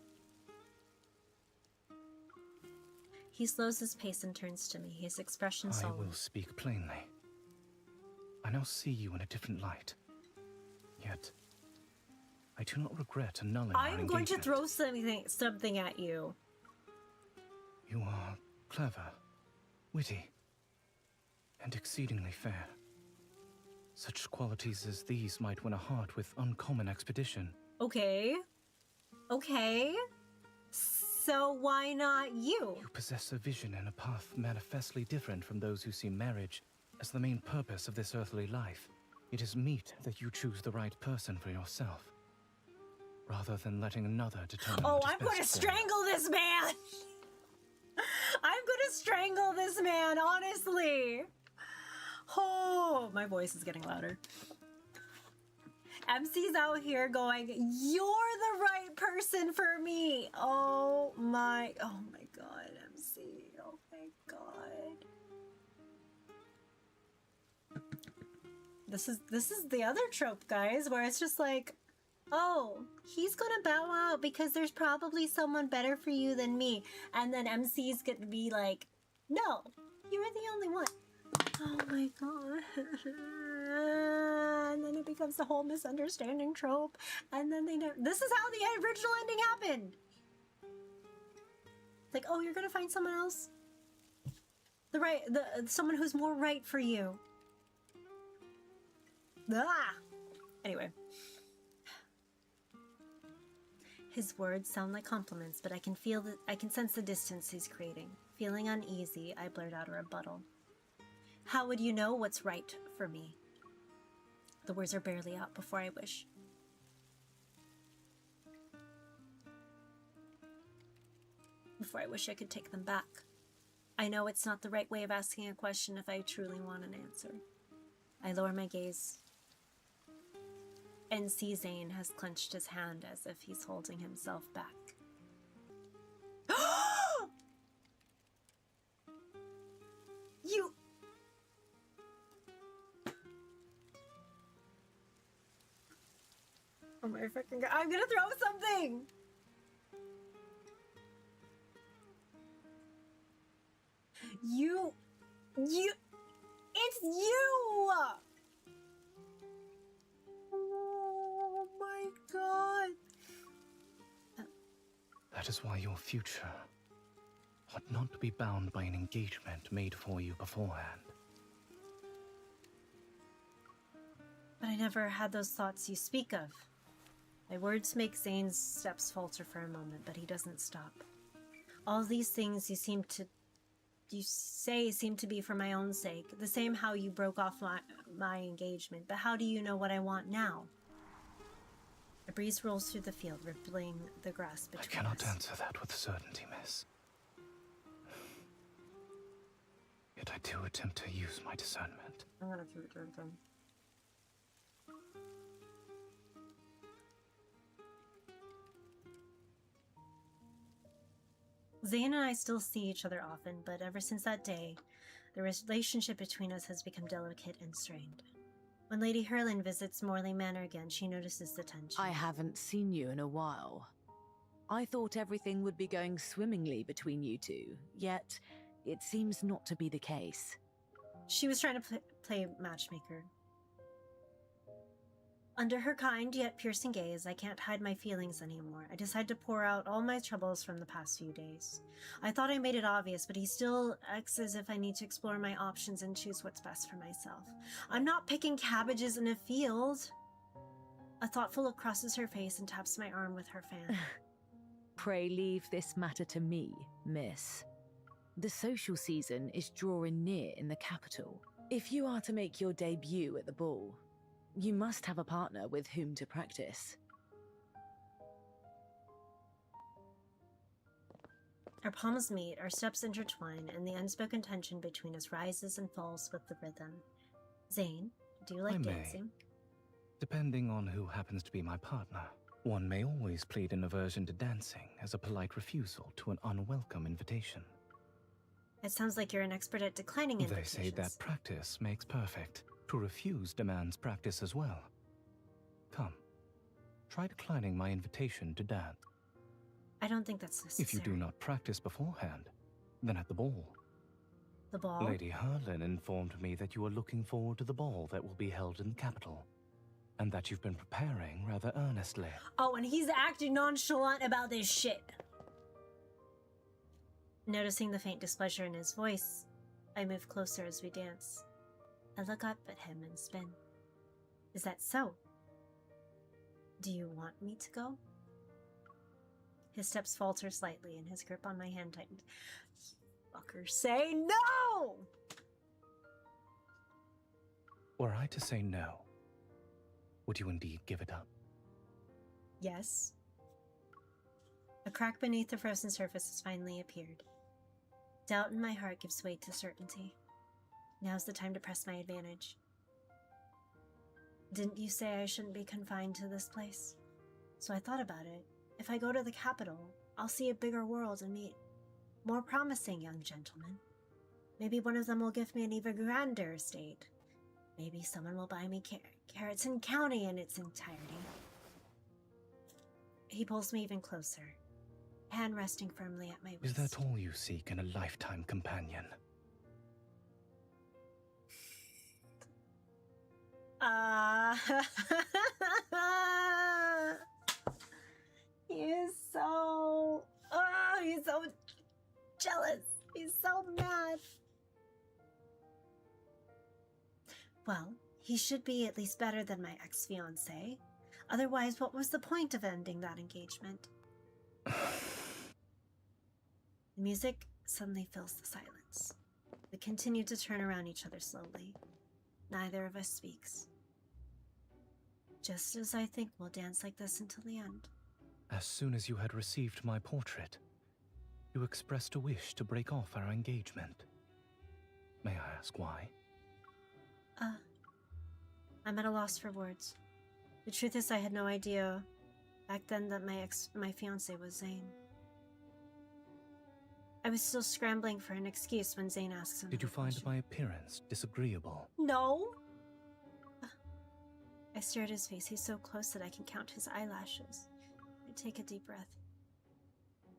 He slows his pace and turns to me, his expression I solemn. will speak plainly. I now see you in a different light. Yet, I do not regret annulling our I'm going to engagement. throw something at you. You are clever, witty, and exceedingly fair. Such qualities as these might win a heart with uncommon expedition. Okay. Okay. So why not you? You possess a vision and a path manifestly different from those who see marriage as the main purpose of this earthly life. It is meet that you choose the right person for yourself, rather than letting another determine Oh, what is I'm going to best for you. strangle this man! I'm going to strangle this man, honestly! Oh, my voice is getting louder. MC's out here going, you're the right person for me! Oh my god, MC. Oh my god. This is the other trope, guys, where it's just like, oh, he's gonna bow out because there's probably someone better for you than me. And then MC's gonna be like, no, you're the only one. Oh my god. And then it becomes the whole misunderstanding trope. And then they know this is how the original ending happened. Like, oh, you're gonna find someone else? Someone who's more right for you. Ah! Anyway. His words sound like compliments, but I can sense the distance he's creating. Feeling uneasy, I blurt out a rebuttal. How would you know what's right for me? The words are barely out before I wish. Before I wish I could take them back. I know it's not the right way of asking a question if I truly want an answer. I lower my gaze and see Zayne has clenched his hand as if he's holding himself back. You... Oh my freaking god, I'm gonna throw something! It's you! Oh my god. That is why your future ought not to be bound by an engagement made for you beforehand. But I never had those thoughts you speak of. My words make Zayne's steps falter for a moment, but he doesn't stop. All these things you say seem to be for my own sake. The same how you broke off my engagement, but how do you know what I want now? A breeze rolls through the field, rippling the grass between us. I cannot answer that with certainty, miss. Yet I do attempt to use my discernment. I'm gonna keep drinking. Zayne and I still see each other often, but ever since that day, the relationship between us has become delicate and strained. When Lady Herlin visits Morley Manor again, she notices the tension. I haven't seen you in a while. I thought everything would be going swimmingly between you two, yet it seems not to be the case. She was trying to play matchmaker. Under her kind yet piercing gaze, I can't hide my feelings anymore. I decide to pour out all my troubles from the past few days. I thought I made it obvious, but he still acts as if I need to explore my options and choose what's best for myself. I'm not picking cabbages in a field. A thoughtful look crosses her face and taps my arm with her fan. Pray leave this matter to me, miss. The social season is drawing near in the capital. If you are to make your debut at the ball, you must have a partner with whom to practice. Our palms meet, our steps intertwine, and the unspoken tension between us rises and falls with the rhythm. Zayne, do you like I may. dancing? Depending on who happens to be my partner, one may always plead an aversion to dancing as a polite refusal to an unwelcome invitation. It sounds like you're an expert at declining They invitations. say that practice makes perfect. To refuse demands practice as well. Come, try declining my invitation to dance. I don't think that's necessary. If you do not practice beforehand, then at the ball. The ball? Lady Herlin informed me that you are looking forward to the ball that will be held in the capital, and that you've been preparing rather earnestly. Oh, and he's acting nonchalant about this shit. Noticing the faint displeasure in his voice, I move closer as we dance. I look up at him and spin. Is that so? Do you want me to go? His steps falter slightly and his grip on my hand tightens. Fucker, say no! Were I to say no, would you indeed give it up? Yes. A crack beneath the frozen surface has finally appeared. Doubt in my heart gives way to certainty. Now's the time to press my advantage. Didn't you say I shouldn't be confined to this place? So I thought about it. If I go to the capital, I'll see a bigger world and meet more promising young gentlemen. Maybe one of them will give me an even grander estate. Maybe someone will buy me Carrollton County in its entirety. He pulls me even closer, hand resting firmly at my Is waist. that all you seek in a lifetime companion? He is so... Oh, he's so jealous. He's so mad. Well, he should be at least better than my ex-fiancé. Otherwise, what was the point of ending that engagement? The music suddenly fills the silence. We continue to turn around each other slowly. Neither of us speaks. Just as I think we'll dance like this until the end. As soon as you had received my portrait, you expressed a wish to break off our engagement. May I ask why? I'm at a loss for words. The truth is I had no idea back then that my fiancé was Zayne. I was still scrambling for an excuse when Zayne asks another Did you find question. my appearance disagreeable? No! I stare at his face. He's so close that I can count his eyelashes. I take a deep breath.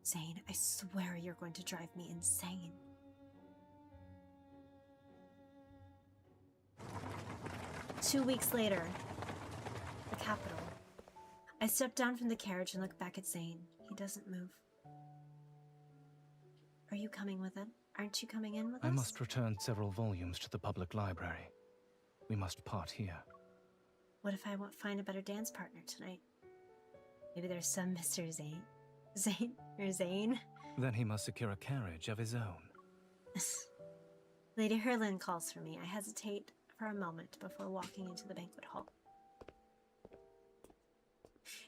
Zayne, I swear you're going to drive me insane. Two weeks later, the capital. I step down from the carriage and look back at Zayne. He doesn't move. Are you coming with it? Aren't you coming in with us? I must return several volumes to the public library. We must part here. What if I won't find a better dance partner tonight? Maybe there's some Mr. Zayne? Then he must secure a carriage of his own. Lady Herlin calls for me. I hesitate for a moment before walking into the banquet hall.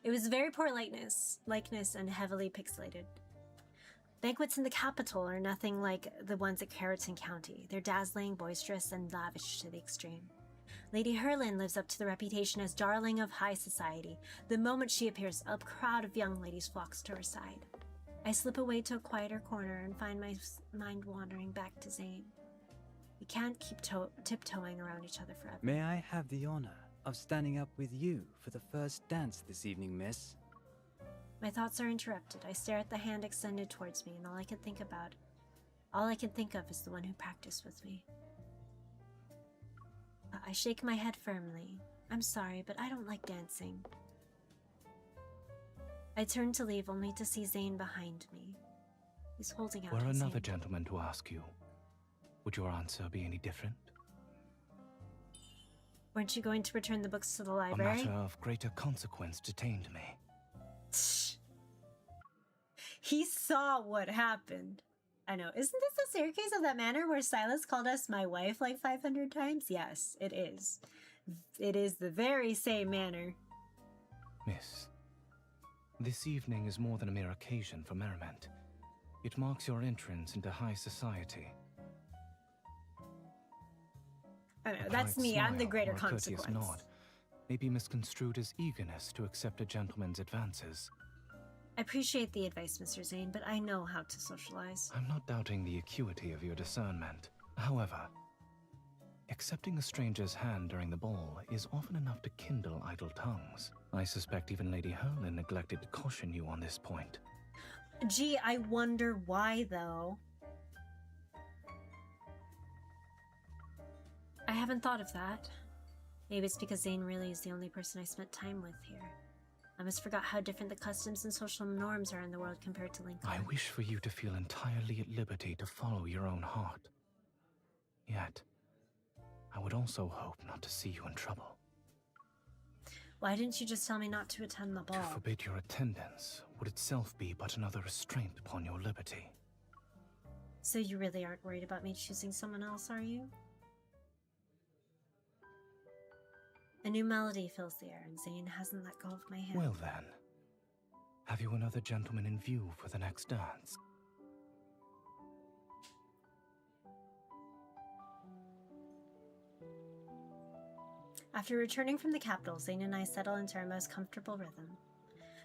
It was very poor likeness and heavily pixelated. Banquets in the capital are nothing like the ones at Carrollton County. They're dazzling, boisterous, and lavish to the extreme. Lady Herlin lives up to the reputation as darling of high society. The moment she appears, a crowd of young ladies flocks to her side. I slip away to a quieter corner and find my mind wandering back to Zayne. We can't keep tiptoeing around each other forever. May I have the honor of standing up with you for the first dance this evening, miss? My thoughts are interrupted. I stare at the hand extended towards me, and all I can think of is the one who practiced with me. I shake my head firmly. I'm sorry, but I don't like dancing. I turn to leave, only to see Zayne behind me. He's holding out Were his another hand. gentleman to ask you, would your answer be any different? Weren't you going to return the books to the A library? matter of greater consequence detained me. He saw what happened. I know. Isn't this the staircase of that manor where Silas called us my wife like 500 times? Yes, it is. It is the very same manor. Miss, this evening is more than a mere occasion for merriment. It marks your entrance into high society. I know, A that's polite me. I'm the smile greater or a courteous consequence. nod may be misconstrued as eagerness to accept a gentleman's advances. I appreciate the advice, Mr. Zayne, but I know how to socialize. I'm not doubting the acuity of your discernment. However, accepting a stranger's hand during the ball is often enough to kindle idle tongues. I suspect even Lady Herlin neglected to caution you on this point. Gee, I wonder why, though. I haven't thought of that. Maybe it's because Zayne really is the only person I spent time with here. I must forgot how different the customs and social norms are in the world compared to Lincoln. I wish for you to feel entirely at liberty to follow your own heart. Yet, I would also hope not to see you in trouble. Why didn't you just tell me not to attend the To ball? forbid your attendance would itself be but another restraint upon your liberty. So you really aren't worried about me choosing someone else, are you? A new melody fills the air, and Zayne hasn't let go of my hand. Well then, have you another gentleman in view for the next dance? After returning from the capital, Zayne and I settle into our most comfortable rhythm.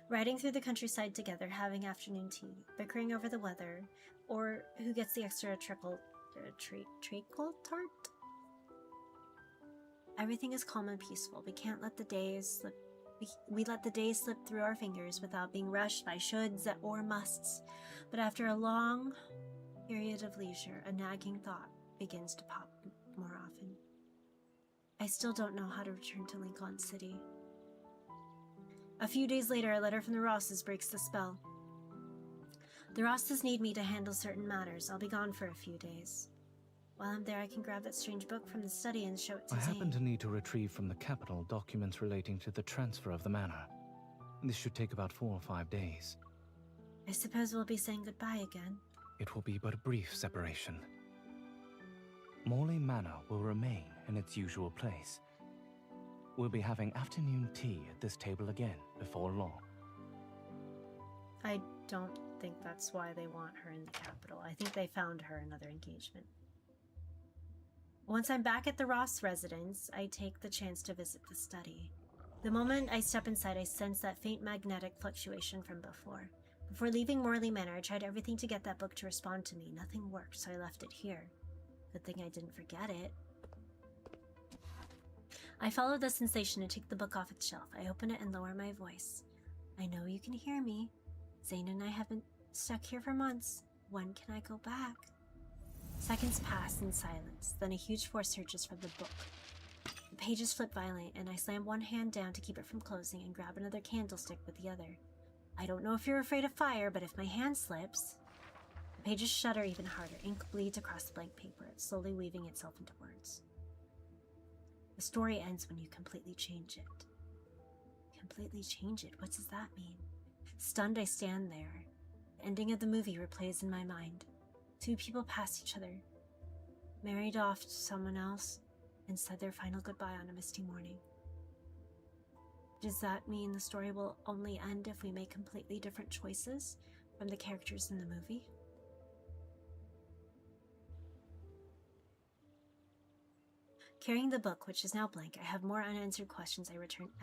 Riding through the countryside together, having afternoon tea, bickering over the weather, or who gets the extra treacle tart? Everything is calm and peaceful. We can't let the days slip. We let the days slip through our fingers without being rushed by shoulds or musts. But after a long period of leisure, a nagging thought begins to pop more often. I still don't know how to return to Lincoln City. A few days later, a letter from the Rosses breaks the spell. The Rosses need me to handle certain matters. I'll be gone for a few days. While I'm there, I can grab that strange book from the study and show it to I happen Zayne. to need to retrieve from the capital documents relating to the transfer of the manor. This should take about 4 or 5 days. I suppose we'll be saying goodbye again. It will be but a brief separation. Morley Manor will remain in its usual place. We'll be having afternoon tea at this table again before long. I don't think that's why they want her in the capital. I think they found her another engagement. Once I'm back at the Ross residence, I take the chance to visit the study. The moment I step inside, I sense that faint magnetic fluctuation from before. Before leaving Morley Manor, I tried everything to get that book to respond to me. Nothing worked, so I left it here. Good thing I didn't forget it. I follow the sensation and take the book off its shelf. I open it and lower my voice. I know you can hear me. Zayne and I have been stuck here for months. When can I go back? Seconds pass in silence, then a huge force surges from the book. The pages flip violently, and I slam one hand down to keep it from closing and grab another candlestick with the other. I don't know if you're afraid of fire, but if my hand slips... The pages shudder even harder. Ink bleeds across the blank paper, slowly weaving itself into words. The story ends when you completely change it. Completely change it? What does that mean? Stunned, I stand there. The ending of the movie replays in my mind. 2 people passed each other, married off to someone else, and said their final goodbye on a misty morning. Does that mean the story will only end if we make completely different choices from the characters in the movie? Carrying the book, which is now blank, I have more unanswered questions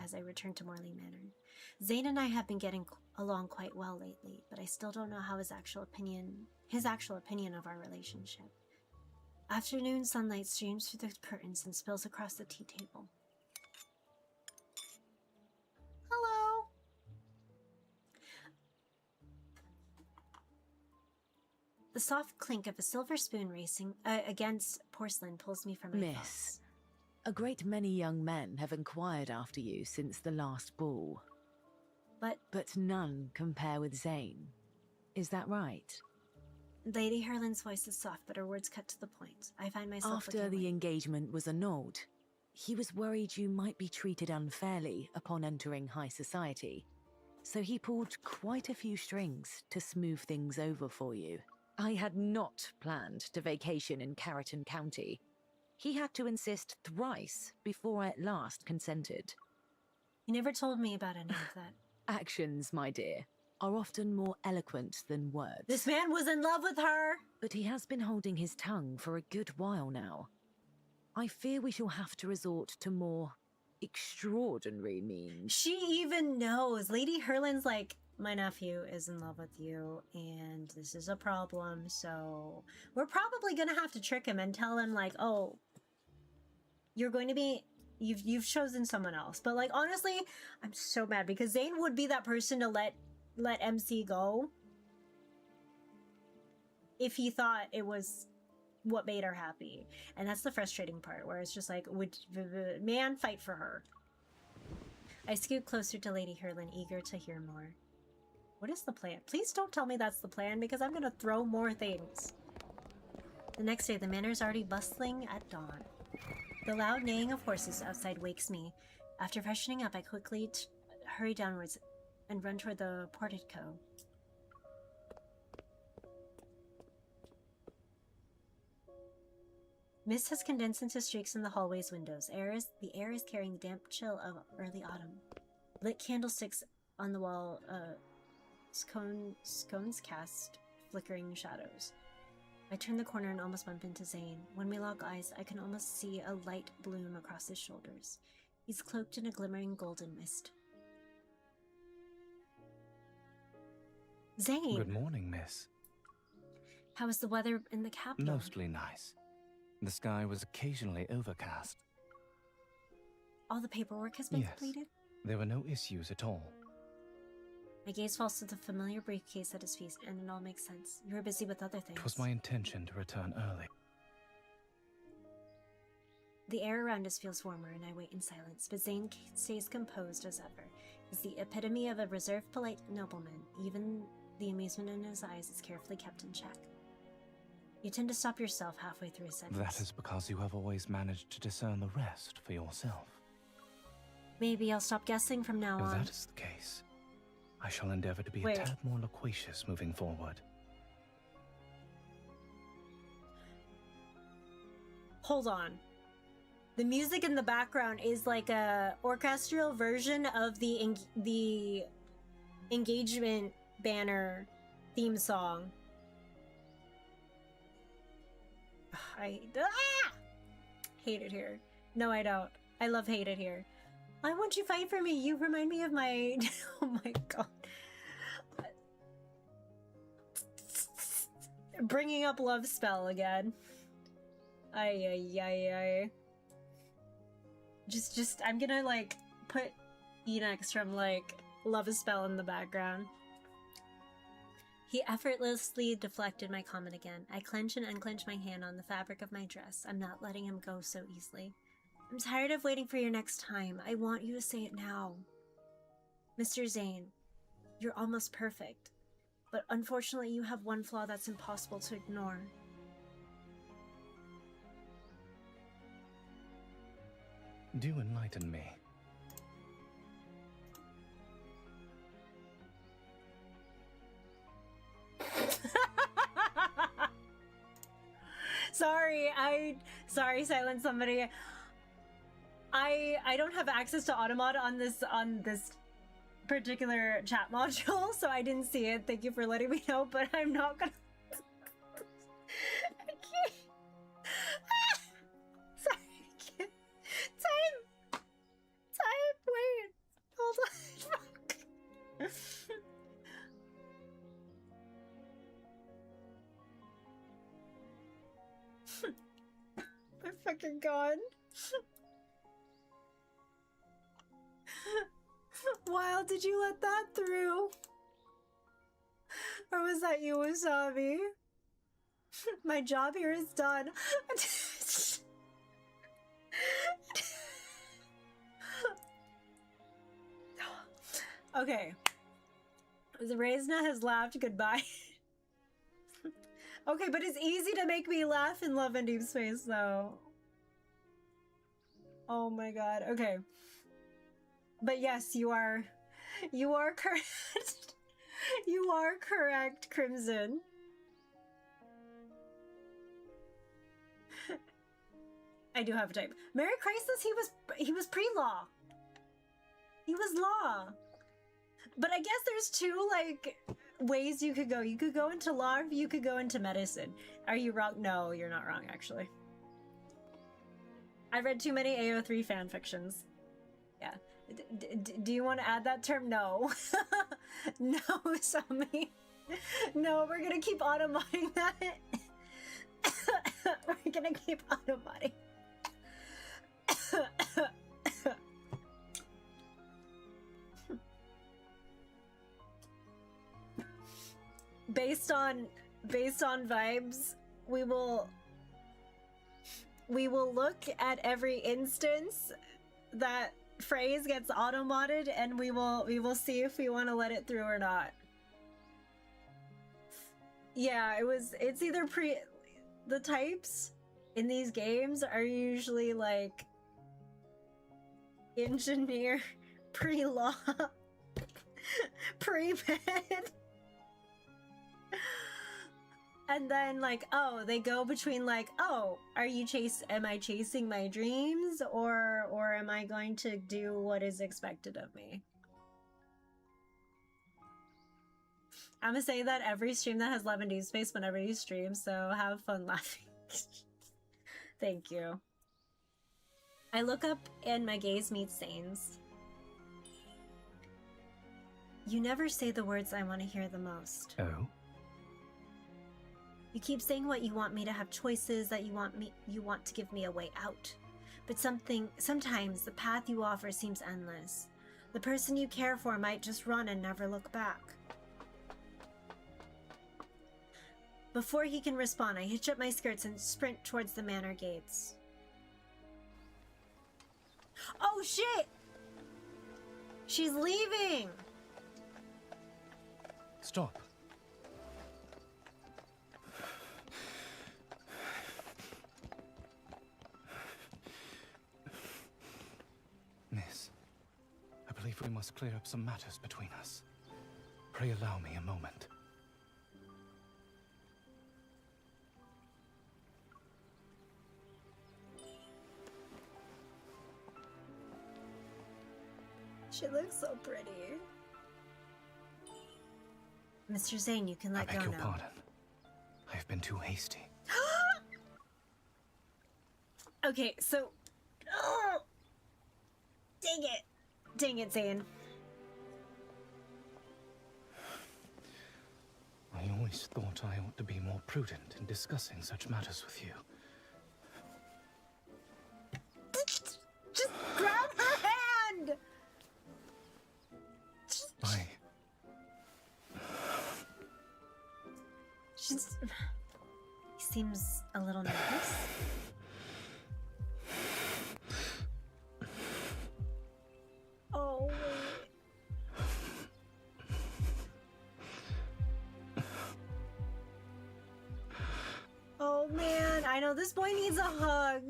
as I return to Morley Manor. Zayne and I have been getting along quite well lately, but I still don't know how his actual opinion of our relationship. Afternoon sunlight streams through the curtains and spills across the tea table. Hello! The soft clink of a silver spoon racing against porcelain pulls me from my Miss, thoughts. a great many young men have inquired after you since the last ball. But none compare with Zayne. Is that right? Lady Herlin's voice is soft, but her words cut to the point. I find myself After looking the away. engagement was annulled, he was worried you might be treated unfairly upon entering high society. So he pulled quite a few strings to smooth things over for you. I had not planned to vacation in Carrollton County. He had to insist thrice before I at last consented. You never told me about any of that. Actions, my dear, are often more eloquent than words. This man was in love with her! But he has been holding his tongue for a good while now. I fear we shall have to resort to more extraordinary means. She even knows. Lady Herlin's like, my nephew is in love with you, and this is a problem, so we're probably gonna have to trick him and tell him, like, oh, you're going to be... You've chosen someone else. But, like, honestly, I'm so mad, because Zayne would be that person to let MC go if he thought it was what made her happy. And that's the frustrating part, where it's just like, would man fight for her? I scoot closer to Lady Herlin, eager to hear more. What is the plan? Please don't tell me that's the plan, because I'm gonna throw more things. The next day, the manor is already bustling at dawn. The loud neighing of horses outside wakes me. After freshening up, I quickly hurry downwards and run toward the portico. Mist has condensed into streaks in the hallway's windows. The air is carrying the damp chill of early autumn. Lit candlesticks on the wall, scones cast flickering shadows. I turn the corner and almost bump into Zayne. When we lock eyes, I can almost see a light bloom across his shoulders. He's cloaked in a glimmering golden mist. Zayne! Good morning, miss. How is the weather in the capital? Mostly nice. The sky was occasionally overcast. All the paperwork has been completed? There were no issues at all. My gaze falls to the familiar briefcase at his feet, and it all makes sense. You were busy with other things. It was my intention to return early. The air around us feels warmer, and I wait in silence, but Zayne stays composed as ever. He's the epitome of a reserved, polite nobleman. Even the amusement in his eyes is carefully kept in check. You tend to stop yourself halfway through a sentence. That is because you have always managed to discern the rest for yourself. Maybe I'll stop guessing from now on. If that is the case, I shall endeavor to be a tad more loquacious moving forward. Hold on. The music in the background is like a orchestral version of the engagement banner theme song. I hate it here. No, I don't. I love hate it here. Why won't you fight for me? You remind me of my... Oh my god. Bringing up love spell again. Ay. Just, I'm gonna, like, put Enox from, like, Love a Spell in the background. He effortlessly deflected my comment again. I clench and unclench my hand on the fabric of my dress. I'm not letting him go so easily. I'm tired of waiting for your next time. I want you to say it now. Mr. Zayne, you're almost perfect. But unfortunately, you have one flaw that's impossible to ignore. Do enlighten me. Sorry, silence somebody. I don't have access to Automod on this particular chat module, so I didn't see it. Thank you for letting me know, but I'm not gonna... I can't... Sorry, I can't... Time, wait. Hold on. My fucking god. Wild, did you let that through? Or was that you, Wasabi? My job here is done. Okay. The Reisna has laughed goodbye. Okay, but it's easy to make me laugh in Love and Deepspace, though. Oh my god. Okay. But yes, you are correct. You are correct, Crimson. I do have a type. Merry Crisis, he was pre-law. He was law. But I guess there's two, like, ways you could go. You could go into law, or you could go into medicine. Are you wrong? No, you're not wrong, actually. I've read too many AO3 fan fictions. Yeah. Do you want to add that term? No. No, Sami. No, we're gonna keep auto-modding that. We're gonna keep auto-modding. Based on vibes, we will look at every instance that phrase gets auto-modded, and we will see if we want to let it through or not. Yeah, it's either the types in these games are usually like engineer, pre-law, pre-med. And then like, oh, they go between like, oh, am I chasing my dreams, or am I going to do what is expected of me? I'm gonna say that every stream that has Levin Deepspace whenever you stream, so have fun laughing. Thank you. I look up and my gaze meets Zayne's. You never say the words I want to hear the most. Oh? You keep saying what you want me to have choices, that you want to give me a way out. But sometimes the path you offer seems endless. The person you care for might just run and never look back. Before he can respond, I hitch up my skirts and sprint towards the manor gates. Oh shit! She's leaving! Stop. Miss, I believe we must clear up some matters between us. Pray allow me a moment. She looks so pretty. Mr. Zayne, you can let go now. I beg your pardon. I have been too hasty. Okay, so... Oh, dang it. Dang it, Zayne. I always thought I ought to be more prudent in discussing such matters with you. Just grab her hand! He seems a little nervous. Oh, wait. Oh, man. I know this boy needs a hug.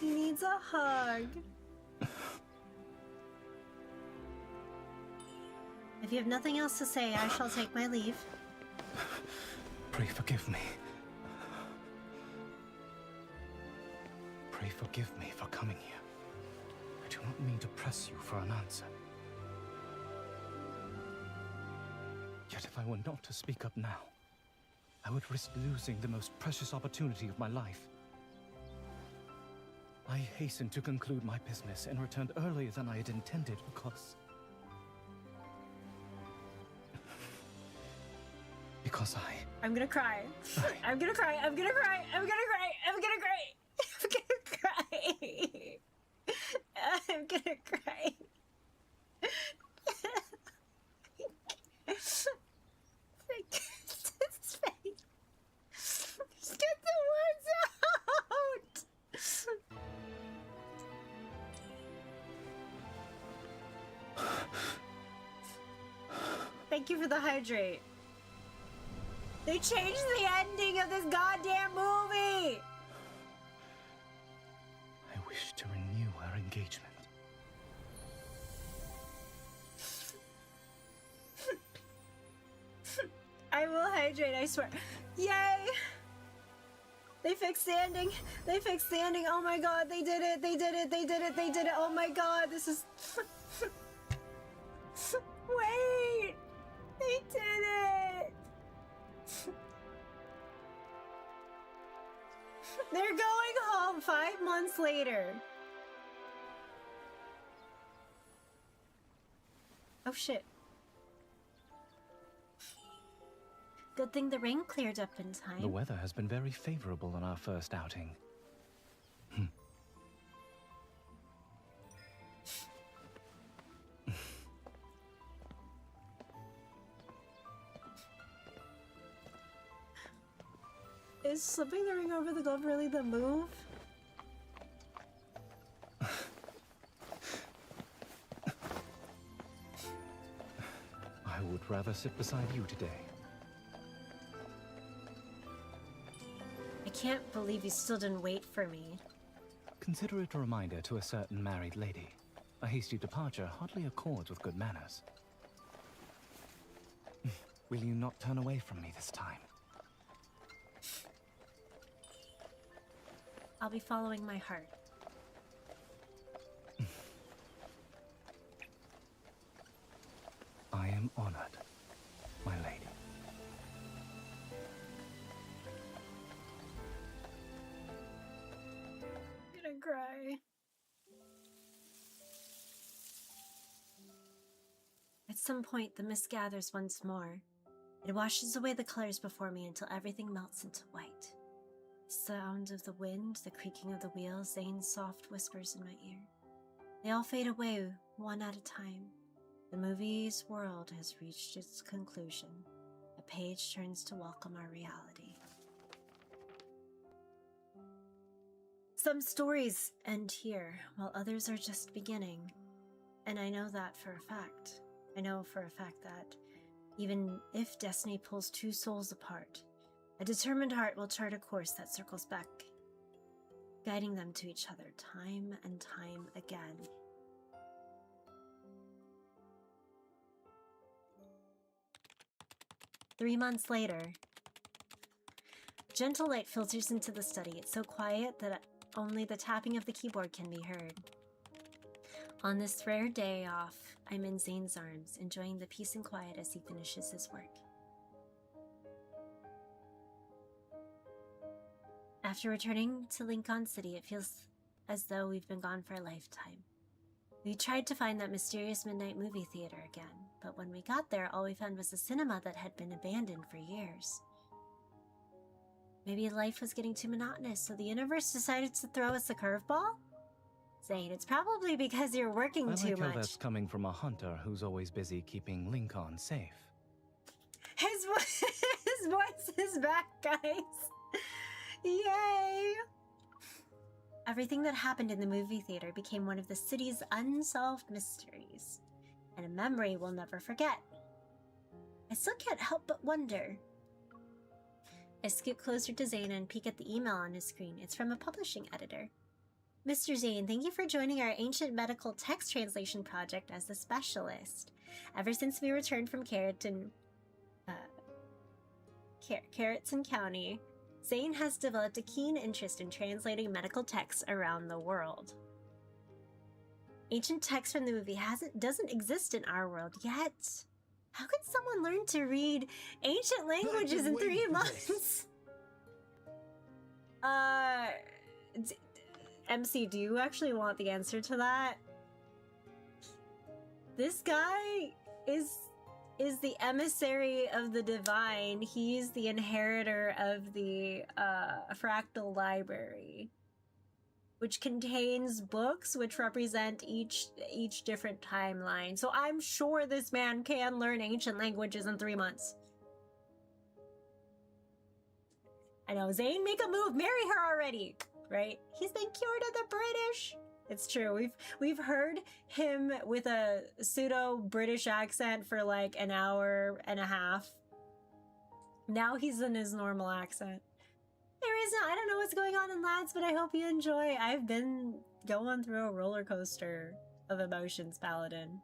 He needs a hug. If you have nothing else to say, I shall take my leave. Pray forgive me. Pray forgive me for coming here. I do not mean to press you for an answer. Yet if I were not to speak up now, I would risk losing the most precious opportunity of my life. I hastened to conclude my business and returned earlier than I had intended because I'm gonna cry. I'm gonna cry. I'm gonna cry. I'm gonna cry. I'm gonna cry. I'm gonna cry. Just get the words out. Thank you for the hydrate. They changed the ending of this goddamn movie! I wish to renew our engagement. I will hydrate, I swear. Yay! They fixed the ending. They fixed the ending. Oh my god, they did it. They did it. They did it. They did it. Oh my god, this is... Wait! They did it! They're going home 5 months later. Oh shit. Good thing the rain cleared up in time. The weather has been very favorable on our first outing. Is slipping the ring over the glove really the move? I would rather sit beside you today. I can't believe you still didn't wait for me. Consider it a reminder to a certain married lady. A hasty departure hardly accords with good manners. Will you not turn away from me this time? I'll be following my heart. I am honored, my lady. I'm gonna cry. At some point, the mist gathers once more. It washes away the colors before me until everything melts into white. The sound of the wind, the creaking of the wheels, Zayne's soft whispers in my ear. They all fade away, one at a time. The movie's world has reached its conclusion. A page turns to welcome our reality. Some stories end here, while others are just beginning. And I know that for a fact. I know for a fact that even if destiny pulls two souls apart, a determined heart will chart a course that circles back, guiding them to each other time and time again. Three months later, gentle light filters into the study. It's so quiet that only the tapping of the keyboard can be heard. On this rare day off, I'm in Zayne's arms, enjoying the peace and quiet as he finishes his work. After returning to Lincoln City, it feels as though we've been gone for a lifetime. We tried to find that mysterious midnight movie theater again, but when we got there, all we found was a cinema that had been abandoned for years. Maybe life was getting too monotonous, so the universe decided to throw us a curveball? Zayne, it's probably because you're working I too like how much. that's coming from a hunter who's always busy keeping Lincoln safe. His voice is back, guys. Yay! Everything that happened in the movie theater became one of the city's unsolved mysteries, and a memory we'll never forget. I still can't help but wonder. I scoot closer to Zayne and peek at the email on his screen. It's from a publishing editor. Mr. Zayne, thank you for joining our ancient medical text translation project as the specialist. Ever since we returned from Carrollton County, Zayne has developed a keen interest in translating medical texts around the world. Ancient text from the movie doesn't exist in our world yet. How can someone learn to read ancient languages in 3 months? MC, do you actually want the answer to that? This guy is the emissary of the divine. He's the inheritor of the fractal library, which contains books which represent each different timeline. So I'm sure this man can learn ancient languages in 3 months. I know, Zayne, make a move, marry her already, right? He's been cured of the British. It's true. We've heard him with a pseudo British accent for like an hour and a half. Now he's in his normal accent. I don't know what's going on in Lads, but I hope you enjoy. I've been going through a roller coaster of emotions, Paladin.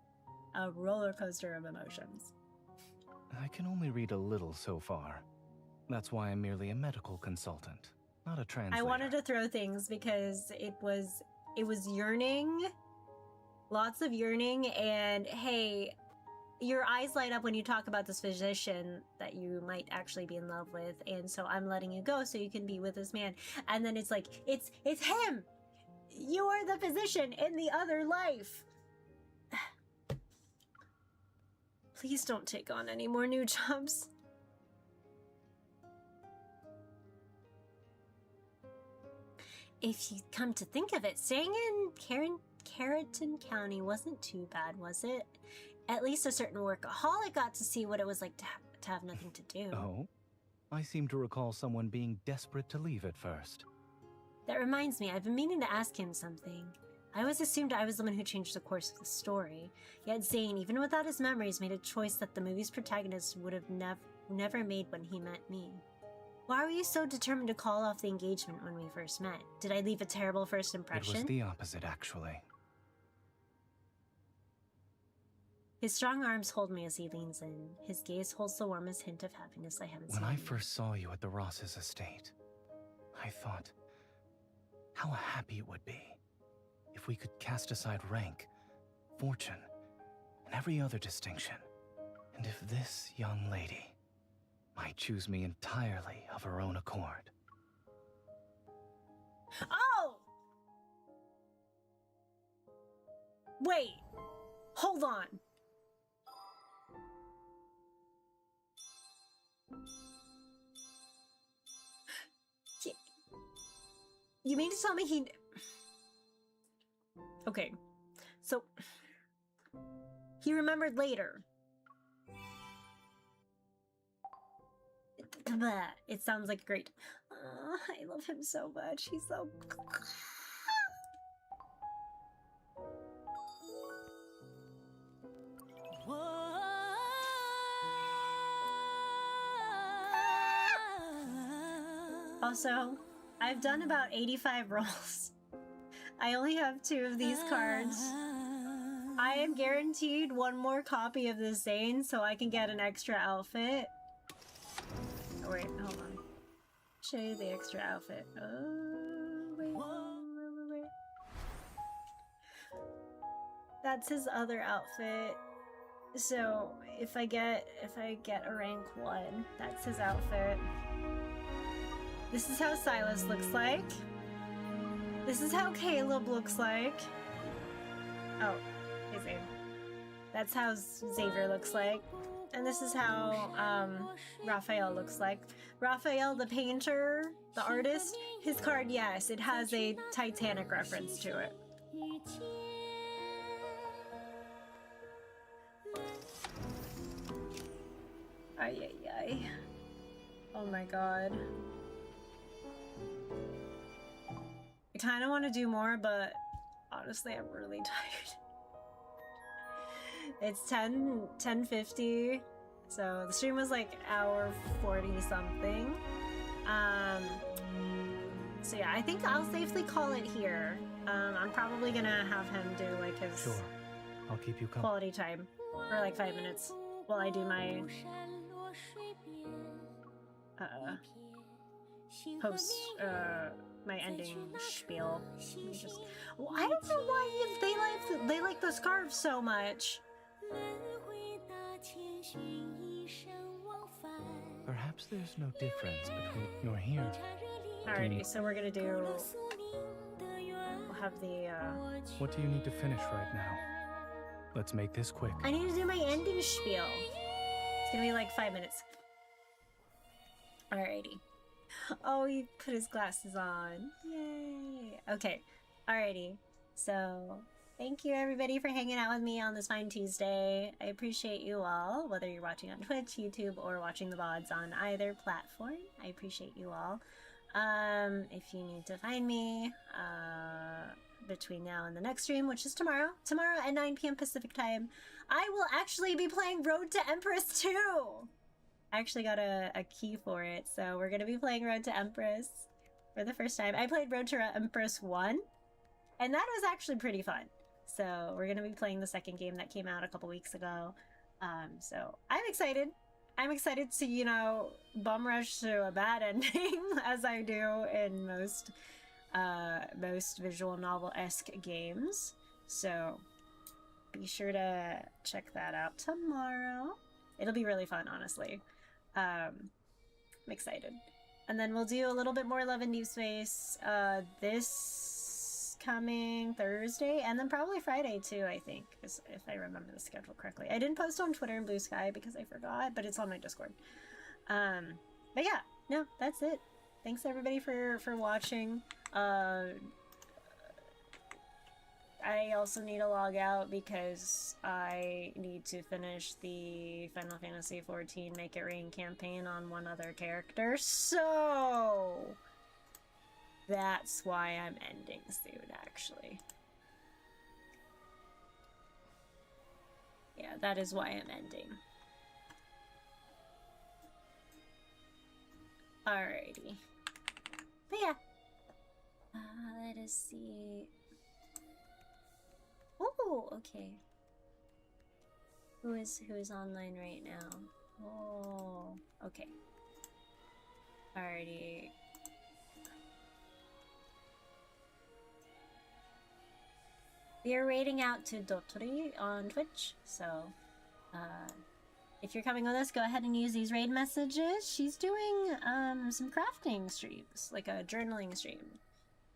A roller coaster of emotions. I can only read a little so far. That's why I'm merely a medical consultant, not a translator. I wanted to throw things because it was yearning, lots of yearning, and hey, your eyes light up when you talk about this physician that you might actually be in love with, and so I'm letting you go so you can be with this man. And then it's like, it's him! You are the physician in the other life! Please don't take on any more new jobs. If you come to think of it, staying in Carrollton County wasn't too bad, was it? At least a certain workaholic got to see what it was like to have nothing to do. Oh? I seem to recall someone being desperate to leave at first. That reminds me, I've been meaning to ask him something. I always assumed I was the one who changed the course of the story. Yet Zayne, even without his memories, made a choice that the movie's protagonist would have never made when he met me. Why were you so determined to call off the engagement when we first met? Did I leave a terrible first impression? It was the opposite, actually. His strong arms hold me as he leans in. His gaze holds the warmest hint of happiness I haven't seen. When I first saw you at the Ross's estate, I thought how happy it would be if we could cast aside rank, fortune, and every other distinction. And if this young lady might choose me entirely of her own accord. Oh! Wait. Hold on. You mean to tell me he... Okay. So... he remembered later. It sounds like a great... I love him so much. He's so... Also, I've done about 85 rolls. I only have 2 of these cards. I am guaranteed 1 more copy of the Zayne so I can get an extra outfit. Oh, wait, hold on. Show you the extra outfit. Oh, wait. That's his other outfit. So if I get a rank 1, that's his outfit. This is how Silas looks like. This is how Caleb looks like. Oh, hey Zayne. That's how Xavier looks like. And this is how Raphael looks like. Raphael, the painter, the artist, his card, yes, it has a Titanic reference to it. Ay, ay, ay. Oh my god. I kind of want to do more, but honestly, I'm really tired. It's 10:50, so the stream was like hour 40 something. So yeah, I think I'll safely call it here. I'm probably gonna have him do like his Sure, I'll keep you company. quality time for like 5 minutes while I do my my ending spiel. Well, I don't know why they like the scarf so much. Perhaps there's no difference between you're here. Alrighty, so we're gonna do. We'll have the. What do you need to finish right now? Let's make this quick. I need to do my ending spiel. It's gonna be like 5 minutes. Alrighty. Oh, he put his glasses on. Yay. Okay. Alrighty. So, thank you everybody for hanging out with me on this fine Tuesday. I appreciate you all, whether you're watching on Twitch, YouTube, or watching the VODs on either platform. I appreciate you all. If you need to find me, between now and the next stream, which is tomorrow at 9 p.m. Pacific time, I will actually be playing Road to Empress 2! I actually got a key for it, so we're gonna be playing Road to Empress for the first time. I played Road to Empress 1, and that was actually pretty fun. So we're gonna be playing the second game that came out a couple weeks ago. So I'm excited. I'm excited to, you know, bum rush to a bad ending as I do in most visual novel-esque games. So be sure to check that out tomorrow. It'll be really fun, honestly. I'm excited. And then we'll do a little bit more Love in Deepspace this coming Thursday, and then probably Friday too, I think, if I remember the schedule correctly. I didn't post on Twitter and Blue Sky because I forgot, but it's on my Discord. But yeah, no, that's it. Thanks everybody for watching. I also need to log out because I need to finish the Final Fantasy XIV Make It Rain campaign on one other character, so that's why I'm ending soon, actually. Yeah, that is why I'm ending. Alrighty. But yeah. Let us see. Oh, okay. Who is online right now? Oh, okay. Alrighty. We are raiding out to Dotori on Twitch, so if you're coming with us, go ahead and use these raid messages. She's doing some crafting streams, like a journaling stream.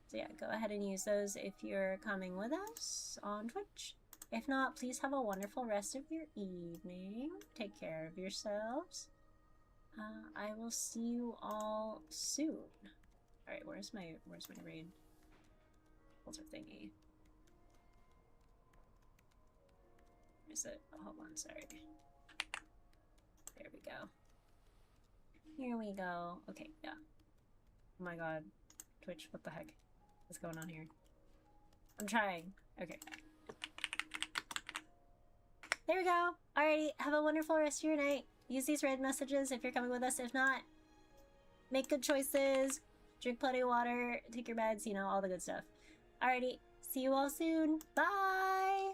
So yeah, go ahead and use those if you're coming with us on Twitch. If not, please have a wonderful rest of your evening. Take care of yourselves. I will see you all soon. Alright, where's my raid filter thingy? Is it? Oh, hold on, sorry. There we go. Here we go. Okay, yeah. Oh my god. Twitch, what the heck? What's going on here? I'm trying. Okay. There we go. Alrighty, have a wonderful rest of your night. Use these red messages if you're coming with us. If not, make good choices. Drink plenty of water. Take your meds, you know, all the good stuff. Alrighty, see you all soon. Bye!